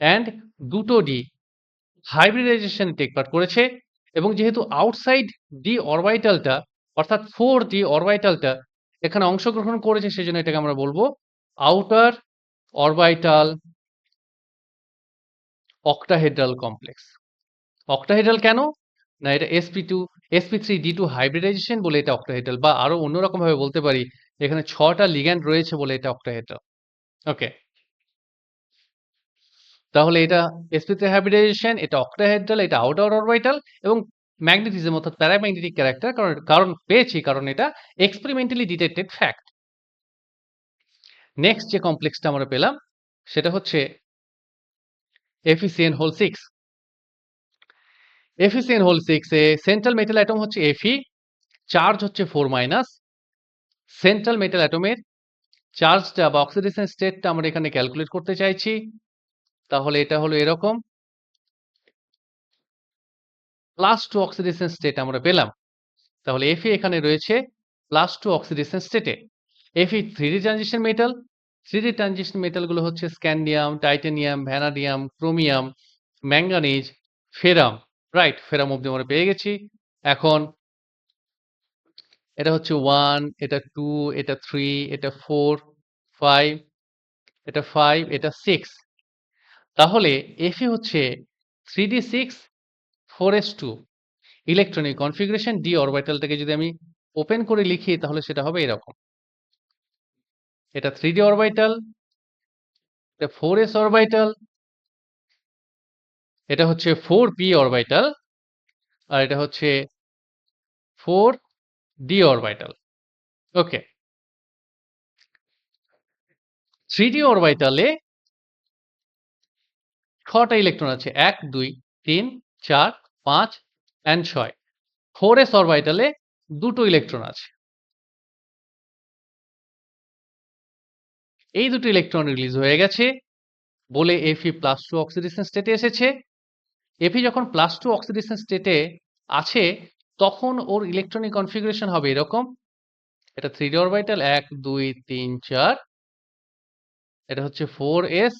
অ্যান্ড দুটো d হাইব্রিডাইজেশন টেক পার্ট করেছে এবং যেহেতু আউটসাইড ডি অরবিটালটা অর্থাৎ 4d অরবিটালটা এখানে অংশগ্রহণ করেছে সেজন্য এটাকে আমরা বলবো outer orbital octahedral complex. Octahedral কেন? না এটা sp3d2 হাইব্রিডাইজেশন বলে এটা অক্টাহেড্রাল বা আরো অন্যরকম ভাবে বলতে পারি এখানে 6টা লিগ্যান্ড রয়েছে বলে এটা অক্টাহেড্রাল। ওকে। তাহলে এটা sp3 হাইব্রিডাইজেশন, এটা অক্টাহেড্রাল, এটা আউটার অরবিটাল এবং ম্যাগনেটিজম অর্থাৎ প্যারাম্যাগনেটিক ক্যারেক্টার কারণ পেয়েছি কারণ এটা এক্সপেরিমেন্টালি ডিটেক্টেড ফ্যাক্ট। নেক্সট যে কমপ্লেক্সটা আমরা পেলাম সেটা হচ্ছে FeCN6। FeCN6 a central metal atom হচ্ছে Fe, চার্জ হচ্ছে 4-। সেন্ট্রাল মেটাল অ্যাটমের চার্জটা বা অক্সিডেশন স্টেটটা আমরা এখানে ক্যালকুলেট করতে চাইছি। তাহলে এটা হলো এরকম +2 অক্সিডেশন স্টেট আমরা পেলাম। তাহলে Fe এখানে রয়েছে +2 অক্সিডেশন স্টেটে। Fe 3d transition metal. 3d transition মেটালগুলো হচ্ছে scandium, titanium, vanadium, chromium, manganese, ferrum, right? Ferrum অব্দি আমরা পেয়ে গেছি। এখন এটা হচ্ছে 1, এটা 2, এটা 3, এটা 4, 5, এটা 5, এটা 6। তাহলে Fe হচ্ছে 3d6 4s2 electronic configuration d অরবিটালটাকে যদি আমি ওপেন করে লিখি তাহলে সেটা হবে এরকম। এটা 3d অরবিটাল, এটা 4s অরবিটাল, এটা হচ্ছে 4p অরবিটাল আর এটা হচ্ছে 4d অরবিটাল। ওকে। 3d অরবিটালে 6টা ইলেকট্রন আছে 1 2 3 4 5 and 6। 4s অরবিটালে দুটো ইলেকট্রন আছে। এই দুটো ইলেকট্রন রিলিজ হয়ে গেছে বলে Fe+2 অক্সিডেশন স্টেটে এসেছে। Fe যখন +2 অক্সিডেশন স্টেটে আছে তখন ওর ইলেকট্রনিক কনফিগারেশন হবে এরকম। এটা 3d অরবিটাল 1 2 3 4, এটা হচ্ছে 4s,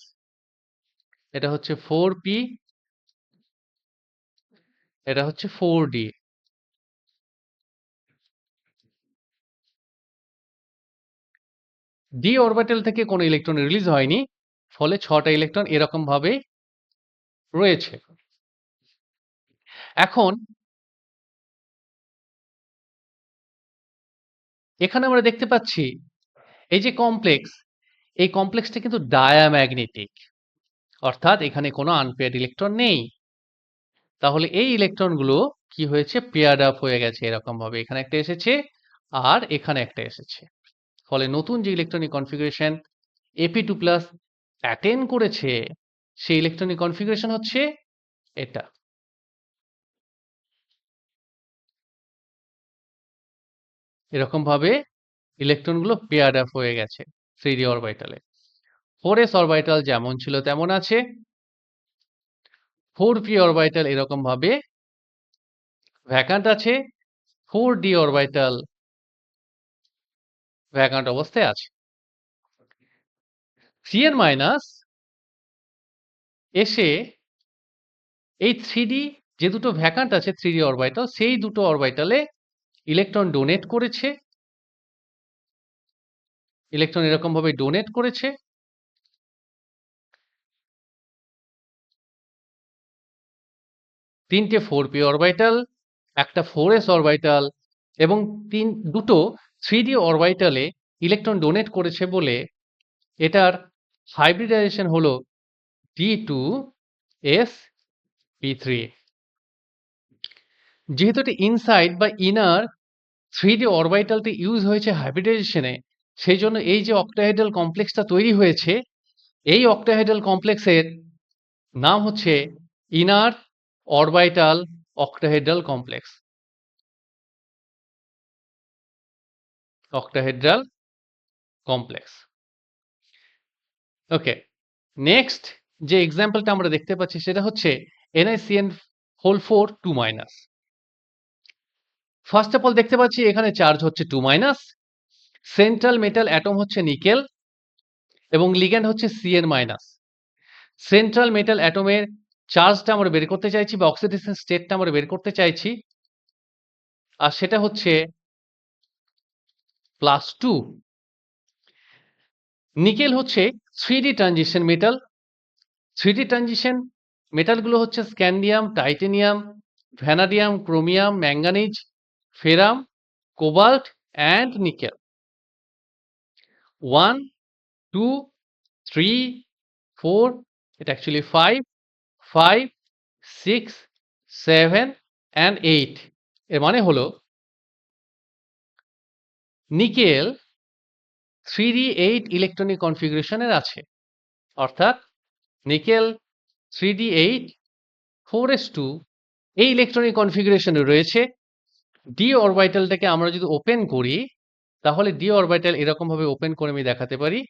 এটা হচ্ছে 4p, এটা হচ্ছে 4d। ডি অরবিটাল থেকে কোনো ইলেকট্রন রিলিজ হয়নি, ফলে 6টা ইলেকট্রন এরকম ভাবে রয়েছে। এখন এখানে আমরা দেখতে পাচ্ছি এই যে কমপ্লেক্স, এই কমপ্লেক্সটা কিন্তু ডায়াম্যাগনেটিক, অর্থাৎ এখানে কোনো আনপেয়ার্ড ইলেকট্রন নেই। তাহলে এই ইলেকট্রনগুলো কি হয়েছে, পেয়ার্ড আপ হয়ে গেছে এরকম ভাবে, এখানে একটা এসেছে আর এখানে একটা এসেছে। ফলে নতুন যে ইলেকট্রনিক কনফিগারেশন Ap2+ অ্যাটেন্ড করেছে, সেই ইলেকট্রনিক কনফিগারেশন হচ্ছে এটা। এরকম ভাবে ইলেকট্রনগুলো পেয়ার্ড আপ হয়ে গেছে 3d অরবিটালে। 4s অরবিটাল যেমন ছিল তেমন আছে, 4p অরবিটাল এরকম ভাবে ভ্যাকান্ট আছে, 4d অরবিটাল ভ্যাকান্ট অবস্থায় আছে। Cn- এসে এই 3d যে দুটো ভ্যাকান্ট আছে 3d অরবিটাল, সেই দুটো অরবিটালে ইলেকট্রন ডোনেট করেছে, ইলেকট্রন এরকম ভাবে ডোনেট করেছে। তিনটে 4p অরবিটাল, একটা 4s অরবিটাল এবং দুটো 3d অরবিটালে ইলেকট্রন ডোনেট করেছে বলে এটার হাইব্রিডাইজেশন হলো d2sp3। যেহেতু এটা ইনসাইড বা ইনার 3d অরবিটালতে ইউজ হয়েছে হাইব্রিডাইজেশনে, সেই জন্য এই যে অক্টাহেড্রাল কমপ্লেক্সটা তৈরি হয়েছে, এই অক্টাহেড্রাল কমপ্লেক্সের নাম হচ্ছে inner orbital octahedral complex, octahedral complex. Okay, next যে এক্সাম্পলটা আমরা দেখতে পাচ্ছি সেটা হচ্ছে NiCN4 2-। ফার্স্ট অফ অল দেখতে পাচ্ছি এখানে চার্জ হচ্ছে 2-, সেন্ট্রাল মেটাল অ্যাটম হচ্ছে নিকেল এবং লিগ্যান্ড হচ্ছে Cn-। সেন্ট্রাল মেটাল অ্যাটমের চার্জটা আমরা বের করতে চাইছি বা অক্সিডেশন স্টেটটা আমরা বের করতে চাইছি, আর সেটা হচ্ছে +2। নিকেল হচ্ছে 3d transition metal. 3d transition মেটালগুলো হচ্ছে scandium, titanium, vanadium, chromium, manganese, ferrum, cobalt and nickel. 1 2 3 4, এটা অ্যাকচুয়ালি 5 5 6 7 অ্যান্ড 8। এর মানে হলো নিকেল 3d8 ইলেকট্রনিক কনফিগারেশনের আছে, অর্থাৎ নিকেল 3d8 4s2 এই ইলেকট্রনিক কনফিগারেশনে রয়েছে। ডি অরবিটালটাকে আমরা যদি ওপেন করি, তাহলে ডি অরবিটাল এরকম ভাবে ওপেন করে আমি দেখাতে পারি।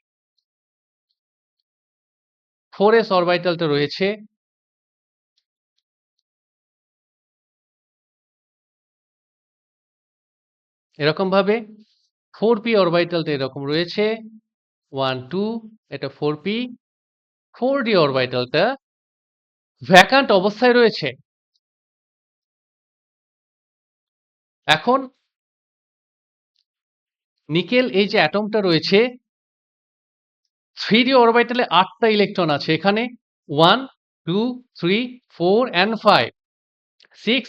4s অরবিটালটা রয়েছে, এরকম ভাবে 4p অরবিটালটা এরকম রয়েছে 1 2, এটা 4p। 4d অরবিটালটা ভ্যাকান্ট অবস্থায় রয়েছে। এখন নিকেল এই যে অ্যাটমটা রয়েছে, 3d অরবিটালে 8টা ইলেকট্রন আছে এখানে, 1 2 3 4 and 5 6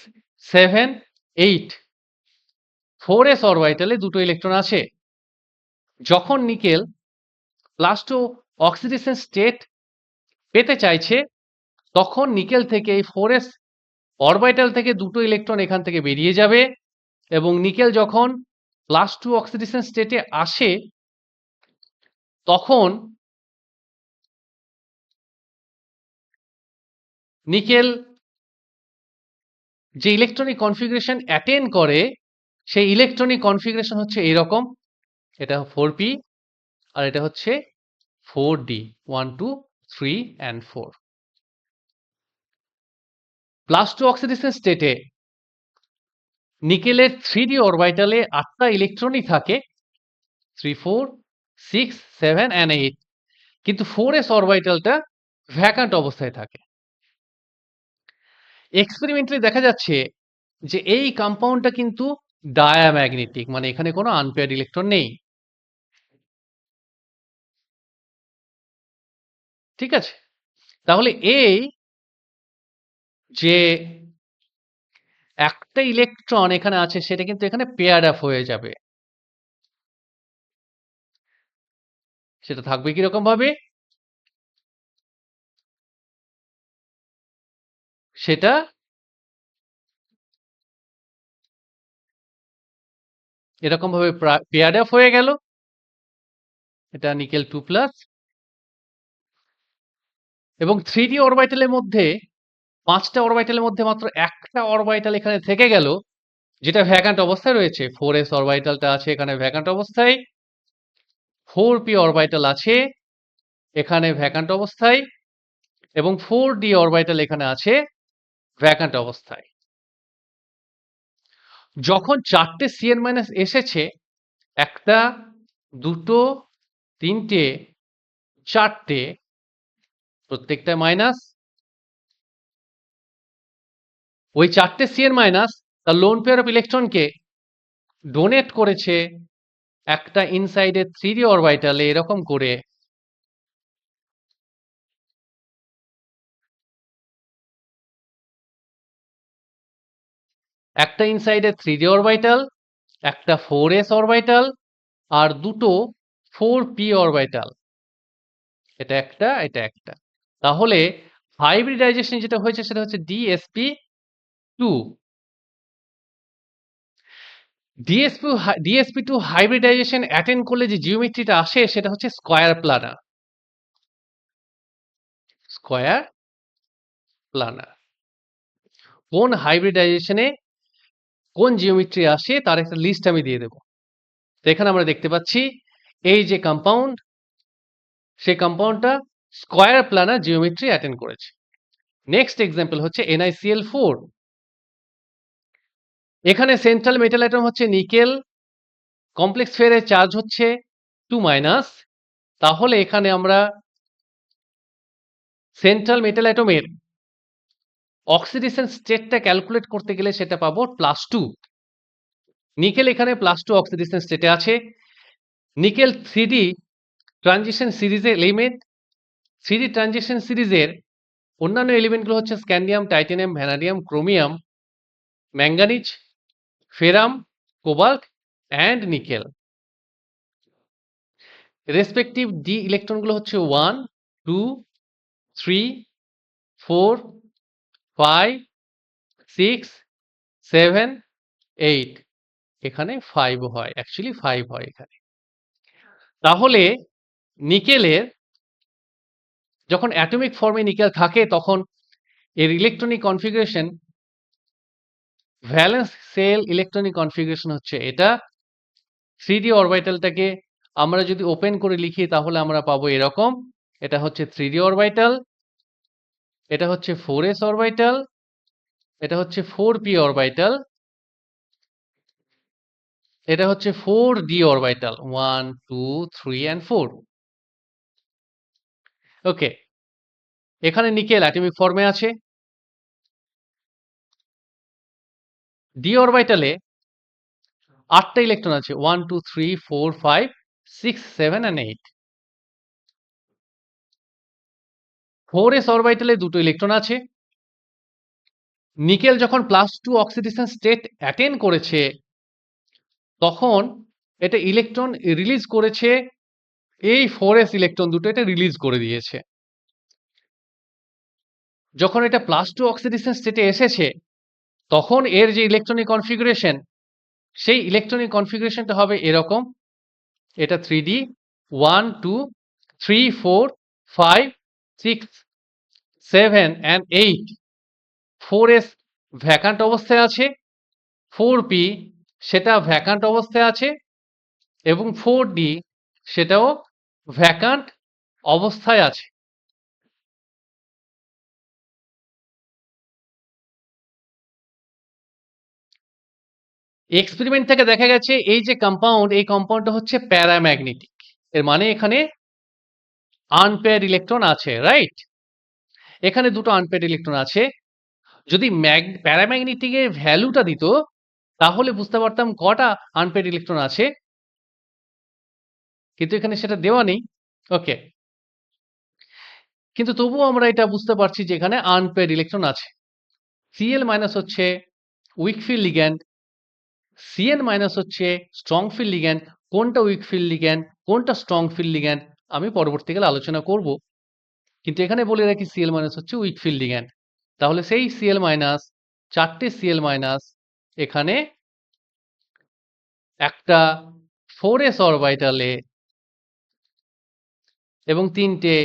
7 8। 4s অরবিটালে দুটো ইলেকট্রন আছে। যখন নিকেল +2 অক্সিডেশন স্টেট পেতে চাইছে, তখন নিকেল থেকে এই 4s অরবিটাল থেকে দুটো ইলেকট্রন এখান থেকে বেরিয়ে যাবে এবং নিকেল যখন +2 অক্সিডেশন স্টেটে আসে, তখন নিকেল যে ইলেকট্রনিক কনফিগারেশন অ্যাটেন্ড করে, সেই ইলেকট্রনিক কনফিগারেশন হচ্ছে এরকম। এটা 4p আর এটা হচ্ছে 4d, 1 2 3 and 4। +2 অক্সিডেশন স্টেটে নিকেলের 3d অরবিটালে 8টা ইলেকট্রনই থাকে, 3 4 6 7 and 8, কিন্তু 4s অরবিটালটা ভ্যাকান্ট অবস্থায় থাকে। এক্সপেরিমেন্টালি দেখা যাচ্ছে যে এই কম্পাউন্ডটা কিন্তু ডায়াম্যাগনেটিক, মানে এখানে কোনো আনপেয়ার্ড ইলেকট্রন নেই। ঠিক আছে? তাহলে এই যে একটা ইলেকট্রন এখানে আছে সেটা কিন্তু এখানে পেয়ার আপ হয়ে যাবে। সেটা থাকবে কিরকম ভাবে? সেটা এরকম ভাবে পেয়ার আপ হয়ে গেল। এটা নিকেল 2 প্লাস এবং 3d অরবিটালের মধ্যে 5টা অরবিটালের মধ্যে মাত্র একটা অরবিটাল এখানে থেকে গেল যেটা ভ্যাকান্ট অবস্থায় রয়েছে। 4s অরবিটালটা আছে এখানে ভ্যাকান্ট অবস্থায়, 4p অরবিটাল আছে এখানে ভ্যাকান্ট অবস্থায় এবং 4d অরবিটাল এখানে আছে ভ্যাকান্ট অবস্থায়। যখন 4টে Cn- এসেছে, 1টা, 2টো, 3টে, 4টে, প্রত্যেকটা মাইনাস, ওই 4টে Cn- তার লোন পেয়ার অফ ইলেকট্রনকে ডোনেট করেছে একটা ইনসাইডের 3d অরবিটালে এরকম করে। একটা ইনসাইডের 3d অরবিটাল, একটা 4s অরবিটাল আর দুটো 4p অরবিটাল। এটা একটা, এটা একটা। তাহলে হাইব্রিডাইজেশন যেটা হয়েছে সেটা হচ্ছে dsp2। dsp2 হাইব্রিডাইজেশন অ্যাটেন্ড করলে যে জিওমেট্রিটা আসে সেটা হচ্ছে স্কয়ার প্লানার। Square planer. কোন হাইব্রিডাইজেশনে কোন জিওমেট্রি আসে তার একটা লিস্ট আমি দিয়ে দেব। তো এখানে আমরা দেখতে পাচ্ছি এই যে কম্পাউন্ড, সেই কম্পাউন্ডটা স্কয়ার প্লানার জিওমেট্রি অ্যাটেন্ড করেছে। নেক্সট এক্সাম্পল হচ্ছে NiCl4। এখানে সেন্ট্রাল মেটাল অ্যাটম হচ্ছে নিকেল, কমপ্লেক্স পেয়ারের চার্জ হচ্ছে 2-। তাহলে এখানে আমরা সেন্ট্রাল মেটাল অ্যাটমের অক্সিডেশন স্টেটটা ক্যালকুলেট করতে গেলে সেটা পাবো +2। নিকেল এখানে +2 অক্সিডেশন স্টেটে আছে। নিকেল 3d ট্রানজিশন সিরিজের এলিমেন্ট। 3d ট্রানজিশন সিরিজের অন্যান্য এলিমেন্টগুলো হচ্ছে scandium, titanium, vanadium, chromium, manganese, ferrum, cobalt and nickel. Respective D ইলেকট্রনগুলো হচ্ছে 1, 2, 3, 4, 5, 6, 7, 8। এখানে 5 হয়, অ্যাকচুয়ালি 5 হয় এখানে। তাহলে নিকেলের যখন অ্যাটমিক ফর্মে নিকেল থাকে তখন এর electronic configuration, valence shell electronic configuration হচ্ছে এটা। 3d অরবিটালটাকে আমরা যদি ওপেন করে লিখি তাহলে আমরা পাবো এরকম। এটা হচ্ছে 3d অরবিটাল, এটা হচ্ছে 4s অরবিটাল, এটা হচ্ছে 4p অরবিটাল, এটা হচ্ছে 4d অরবিটাল 1, 2, 3 and 4। ওকে, এখানে নিকেল অ্যাটমিক ফর্মে আছে। ডি অরবিটালে 8টা ইলেকট্রন আছে 1, 2, 3, 4, 5, 6, 7 and 8। 4s অরবিটালে 2টো ইলেকট্রন আছে। নিকেল যখন +2 অক্সিডেশন স্টেট অ্যাটেন্ড করেছে তখন এটা ইলেকট্রন রিলিজ করেছে, এই 4s ইলেকট্রন দুটো এটা রিলিজ করে দিয়েছে। যখন এটা +2 অক্সিডেশন স্টেটে এসেছে তখন এর যে ইলেকট্রনিক কনফিগারেশন, সেই ইলেকট্রনিক কনফিগারেশনটা হবে এরকম। এটা 3d 1, 2, 3, 4, 5, 6, 7 and 8। 4s ভ্যাকান্ট অবস্থায় আছে, 4p সেটা ভ্যাকান্ট অবস্থায় আছে এবং 4d সেটাও ভ্যাকান্ট অবস্থায় আছে। এক্সপেরিমেন্ট থেকে দেখা গেছে এই যে কম্পাউন্ড, এই কম্পাউন্ডটা হচ্ছে প্যারাম্যাগনেটিক। এর মানে এখানে আনপেয়ার্ড ইলেকট্রন আছে, রাইট? এখানে দুটো আনপেয়ার্ড ইলেকট্রন আছে। যদি প্যারাম্যাগনেটিকের ভ্যালুটা দিত তাহলে বুঝতে পারতাম কটা আনপেয়ার্ড ইলেকট্রন আছে, কিন্তু এখানে সেটা দেওয়া নেই। ওকে, কিন্তু তবুও আমরা এটা বুঝতে পারছি যে এখানে আনপেয়ার্ড ইলেকট্রন আছে। Cl- হচ্ছে উইক ফিল্ড লিগ্যান্ড, Cn- হচ্ছে স্ট্রং ফিল্ড লিগ্যান্ড। কোনটা উইক ফিল্ড লিগ্যান্ড, কোনটা স্ট্রং ফিল্ড লিগ্যান্ড আমি পরবর্তীকালে আলোচনা করব। কিন্তু এখানে বলে রাখি Cl- হচ্ছে উইক ফিল্ড লিগ্যান্ড। তাহলে সেই Cl-, 4টে Cl- এখানে একটা 4s অরবিটালে এবং 3টে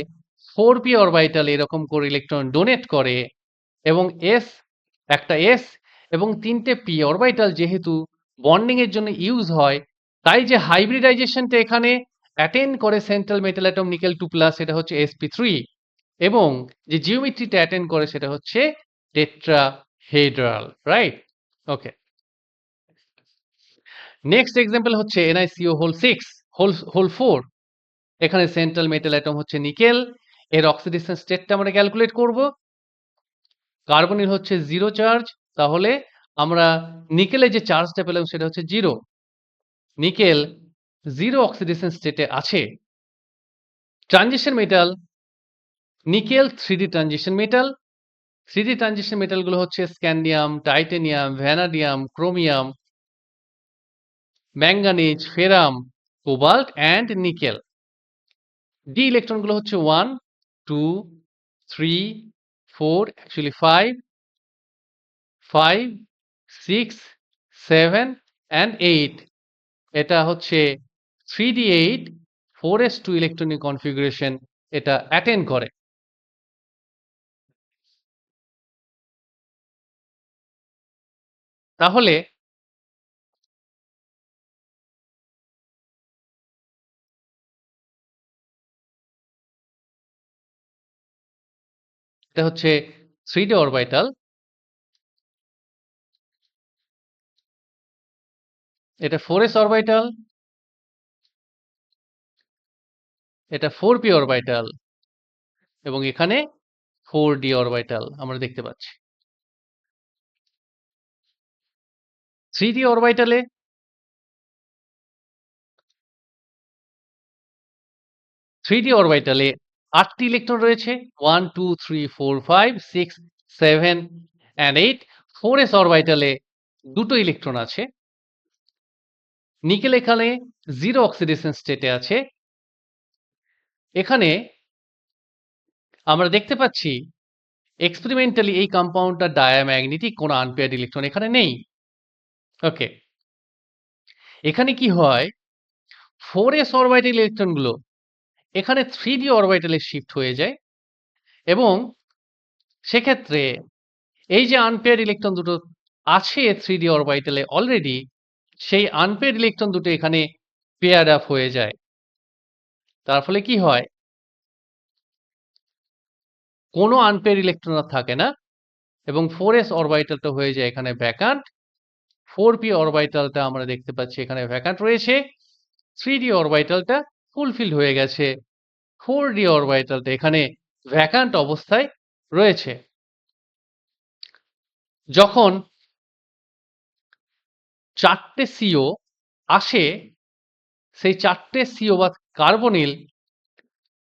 4p অরবিটালে এরকম করে ইলেকট্রন ডোনেট করে এবং একটা s এবং 3টে p অরবিটাল যেহেতু বন্ডিং এর জন্য ইউজ হয়, তাই যে হাইব্রিডাইজেশনটা এখানে অ্যাটেন্ড করে সেন্ট্রাল মেটাল অ্যাটম নিকেল 2+ সেটা হচ্ছে sp3 এবং যে জিওমেট্রিটা অ্যাটেন্ড করে সেটা হচ্ছে টেট্রাহেড্রাল, রাইট? ওকে। নেক্সট এক্সাম্পল হচ্ছে NiCO হোল 6 হোল 4। এখানে সেন্ট্রাল মেটাল অ্যাটম হচ্ছে নিকেল, এর অক্সিডেশন স্টেটটা আমরা ক্যালকুলেট করব। কার্বনের হচ্ছে 0 চার্জ, তাহলে আমরা নিকেলে যে চার্জটা পেলাম সেটা হচ্ছে 0। নিকেল 0 অক্সিডেশন স্টেটে আছে। Transition metal, nickel 3D transition metal. 3D transition মেটালগুলো হচ্ছে scandium, titanium, vanadium, chromium, manganese, ferrum, cobalt and nickel. D ইলেকট্রনগুলো হচ্ছে 1, 2, 3, 4, অ্যাকচুয়ালি 5, 6, 7 অ্যান্ড 8। এটা হচ্ছে 3d8 4s2 ইলেকট্রনিক কনফিগারেশন এটা অ্যাটেন্ড করে। তাহলে এটা হচ্ছে 3d অরবিটাল, এটা 4s অরবিটাল, এটা 4p অরবিটাল এবং এখানে 4d অরবিটাল আমরা দেখতে পাচ্ছি। 3d অরবিটালে 8টি ইলেকট্রন রয়েছে, 1, 2, 3, 4, 5, 6, 7 অ্যান্ড 8। 4s অরবিটালে 2টো ইলেকট্রন আছে। নিকেল এখানে 0 অক্সিডেশন স্টেটে আছে। এখানে আমরা দেখতে পাচ্ছি এক্সপেরিমেন্টালি এই কম্পাউন্ডটা ডায়াম্যাগনেটিক, কোনো আনপেয়ার্ড ইলেকট্রন এখানে নেই। ওকে। এখানে কি হয়, 4s অরবিটাল ইলেকট্রনগুলো এখানে 3d অরবিটালে শিফট হয়ে যায় এবং সেক্ষেত্রে এই যে আনপেয়ার্ড ইলেকট্রন দুটো আছে 3d অরবিটালে অলরেডি, সেই আনপেয়ার্ড ইলেকট্রন দুটো এখানে পেয়ার আপ হয়ে যায়। তার ফলে কি হয়, কোনো আনপেয়ার্ড ইলেকট্রন আর থাকে না এবং 4s অরবিটালটা হয়ে যায় এখানে ভ্যাকান্ট। 4p অরবিটালটা আমরা দেখতে পাচ্ছি এখানে ভ্যাকান্ট রয়েছে। 3d অরবিটালটা ফুলফিল হয়ে গেছে। 4d অরবিটালটা এখানে ভ্যাকান্ট অবস্থায় রয়েছে। যখন 4টে CO আসে, সেই 4টে CO বা carbonyl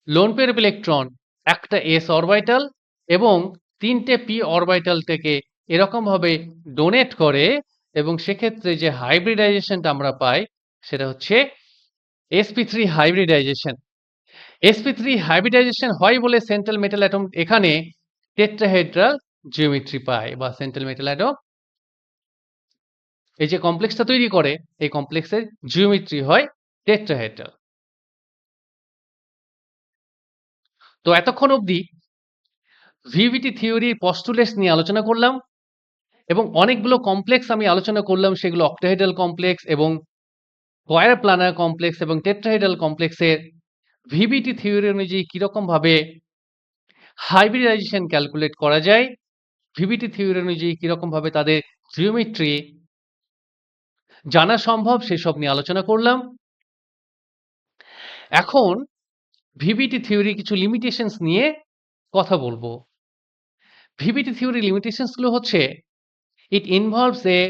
loan pair of electron একটা s অরবিটাল এবং 3টে p অরবিটাল থেকে এরকমভাবে ডোনেট করে এবং সেক্ষেত্রে যে হাইব্রিডাইজেশনটা আমরা পাই সেটা হচ্ছে sp3 হাইব্রিডাইজেশন। sp3 হাইব্রিডাইজেশন হয় বলে সেন্ট্রাল মেটাল অ্যাটম এখানে টেট্রাহেড্রাল জিওমেট্রি পায় বা সেন্ট্রাল মেটাল অ্যাটম এই যে কমপ্লেক্সটা তৈরি করে এই কমপ্লেক্সের জিওমেট্রি হয় টেট্রাহেড্রাল। তো এতক্ষণ অবধি ভিভিটি থিওরির পস্টুলেটস নিয়ে আলোচনা করলাম এবং অনেকগুলো কমপ্লেক্স আমি আলোচনা করলাম, সেগুলো অক্টাহেড্রাল কমপ্লেক্স এবং স্কয়ার প্ল্যানার কমপ্লেক্স এবং টেট্রাহেড্রাল কমপ্লেক্সের ভিভিটি থিওরি অনুযায়ী কিরকম ভাবে হাইব্রিডাইজেশন ক্যালকুলেট করা যায়, ভিভিটি থিওরি অনুযায়ী কিরকম ভাবে তাদের জিওমেট্রি জানা সম্ভব, সেসব নিয়ে আলোচনা করলাম। এখন ভিভিটি থিওরি কিছু লিমিটেশনস নিয়ে কথা বলবো। ভিভিটি থিওরি লিমিটেশনস গুলো হচ্ছে, ইট involves A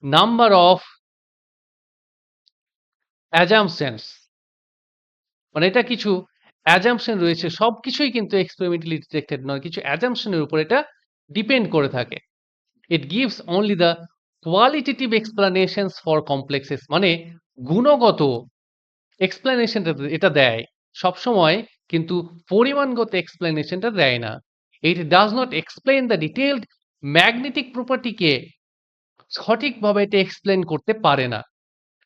number of assumptions, মানে এটা কিছু অ্যাজাম্পশন রয়েছে সবকিছুই কিন্তু এক্সপেরিমেন্টালি ডিটেক্টেড নয়। কিছু অ্যাজাম্পশনের উপর এটা ডিপেন্ড করে থাকে। It gives only the qualitative explanations for complexes মানে গুণগত এক্সপ্লেনেশনটা এটা দেয়। সবসময় কিন্তু পরিমাণগত এক্সপ্লেনেশনটা দেয় না। It does not explain the detailed magnetic প্রপার্টিকে সঠিকভাবে এটা এক্সপ্লেইন করতে পারে না।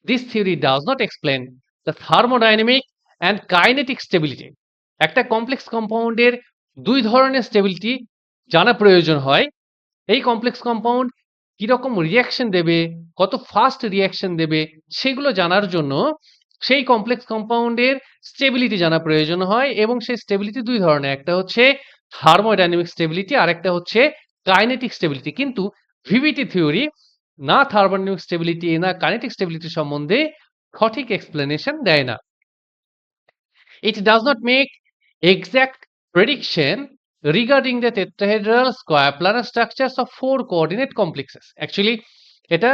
This theory does not explain the thermodynamic and kinetic stability. একটা কমপ্লেক্স কম্পাউন্ডের ২ ধরনের স্টেবিলিটি জানা প্রয়োজন হয়। এই কমপ্লেক্স কম্পাউন্ড কিরকম রিঅ্যাকশন দেবে, কত ফাস্ট রিঅ্যাকশন দেবে সেগুলো জানার জন্য সেই কমপ্লেক্স কম্পাউন্ডের স্টেবিলিটি জানা প্রয়োজন হয় এবং সেই স্টেবিলিটি ২ ধরনের। একটা হচ্ছে থার্মোডাইনামিক স্টেবিলিটি আরেকটা হচ্ছে কাইনেটিক স্টেবিলিটি। কিন্তু ভিভিটি থিওরি না থার্মোডাইনামিক স্টেবিলিটি না কাইনেটিক স্টেবিলিটি সম্বন্ধে সঠিক এক্সপ্লেনেশন দেয় না। It does not make exact prediction regarding the tetrahedral square planar structures of 4 coordinate complexes. Actually এটা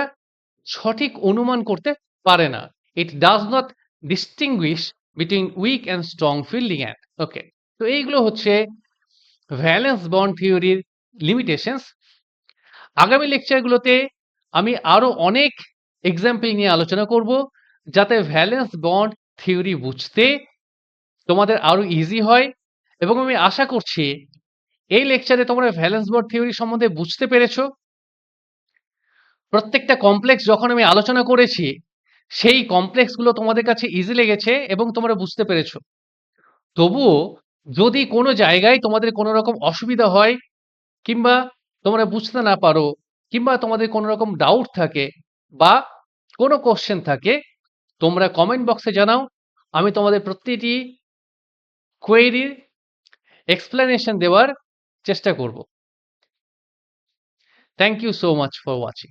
সঠিক অনুমান করতে পারে না। It does not distinguish between weak and strong fielding end. ওকে, তো এইগুলো হচ্ছে ভ্যালেন্স বন্ড থিওরির লিমিটেশনস। আগামী লেকচারগুলোতে আমি আরো অনেক এক্সাম্পল নিয়ে আলোচনা করব যাতে ভ্যালেন্স বন্ড থিওরি বুঝতে তোমাদের আরো ইজি হয় এবং আমি আশা করছি এই লেকচারে তোমরা ভ্যালেন্স বন্ড থিওরি সম্বন্ধে বুঝতে পেরেছো। প্রত্যেকটা কমপ্লেক্স যখন আমি আলোচনা করেছি সেই কমপ্লেক্সগুলো তোমাদের কাছে ইজি লেগেছে এবং তোমরা বুঝতে পেরেছো। তবুও যদি কোনো জায়গায় তোমাদের কোনো রকম অসুবিধা হয় কিংবা তোমরা বুঝতে না পারো কিংবা তোমাদের কোনো রকম ডাউট থাকে বা কোনো কোশ্চেন থাকে তোমরা কমেন্ট বক্সে জানাও। আমি তোমাদের প্রতিটি কোয়েরির এক্সপ্লেনেশন দেওয়ার চেষ্টা করব। Thank you so much for watching.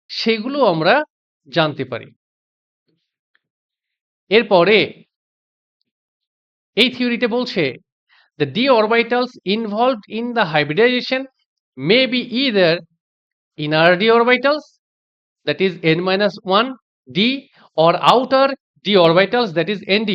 সেগুলো আমরা জানতে পারি। এরপরে এই থিওরিতে বলছে the d orbitals involved in the hybridization may be either inner d orbitals that is n-1 d or outer d orbitals that is nd.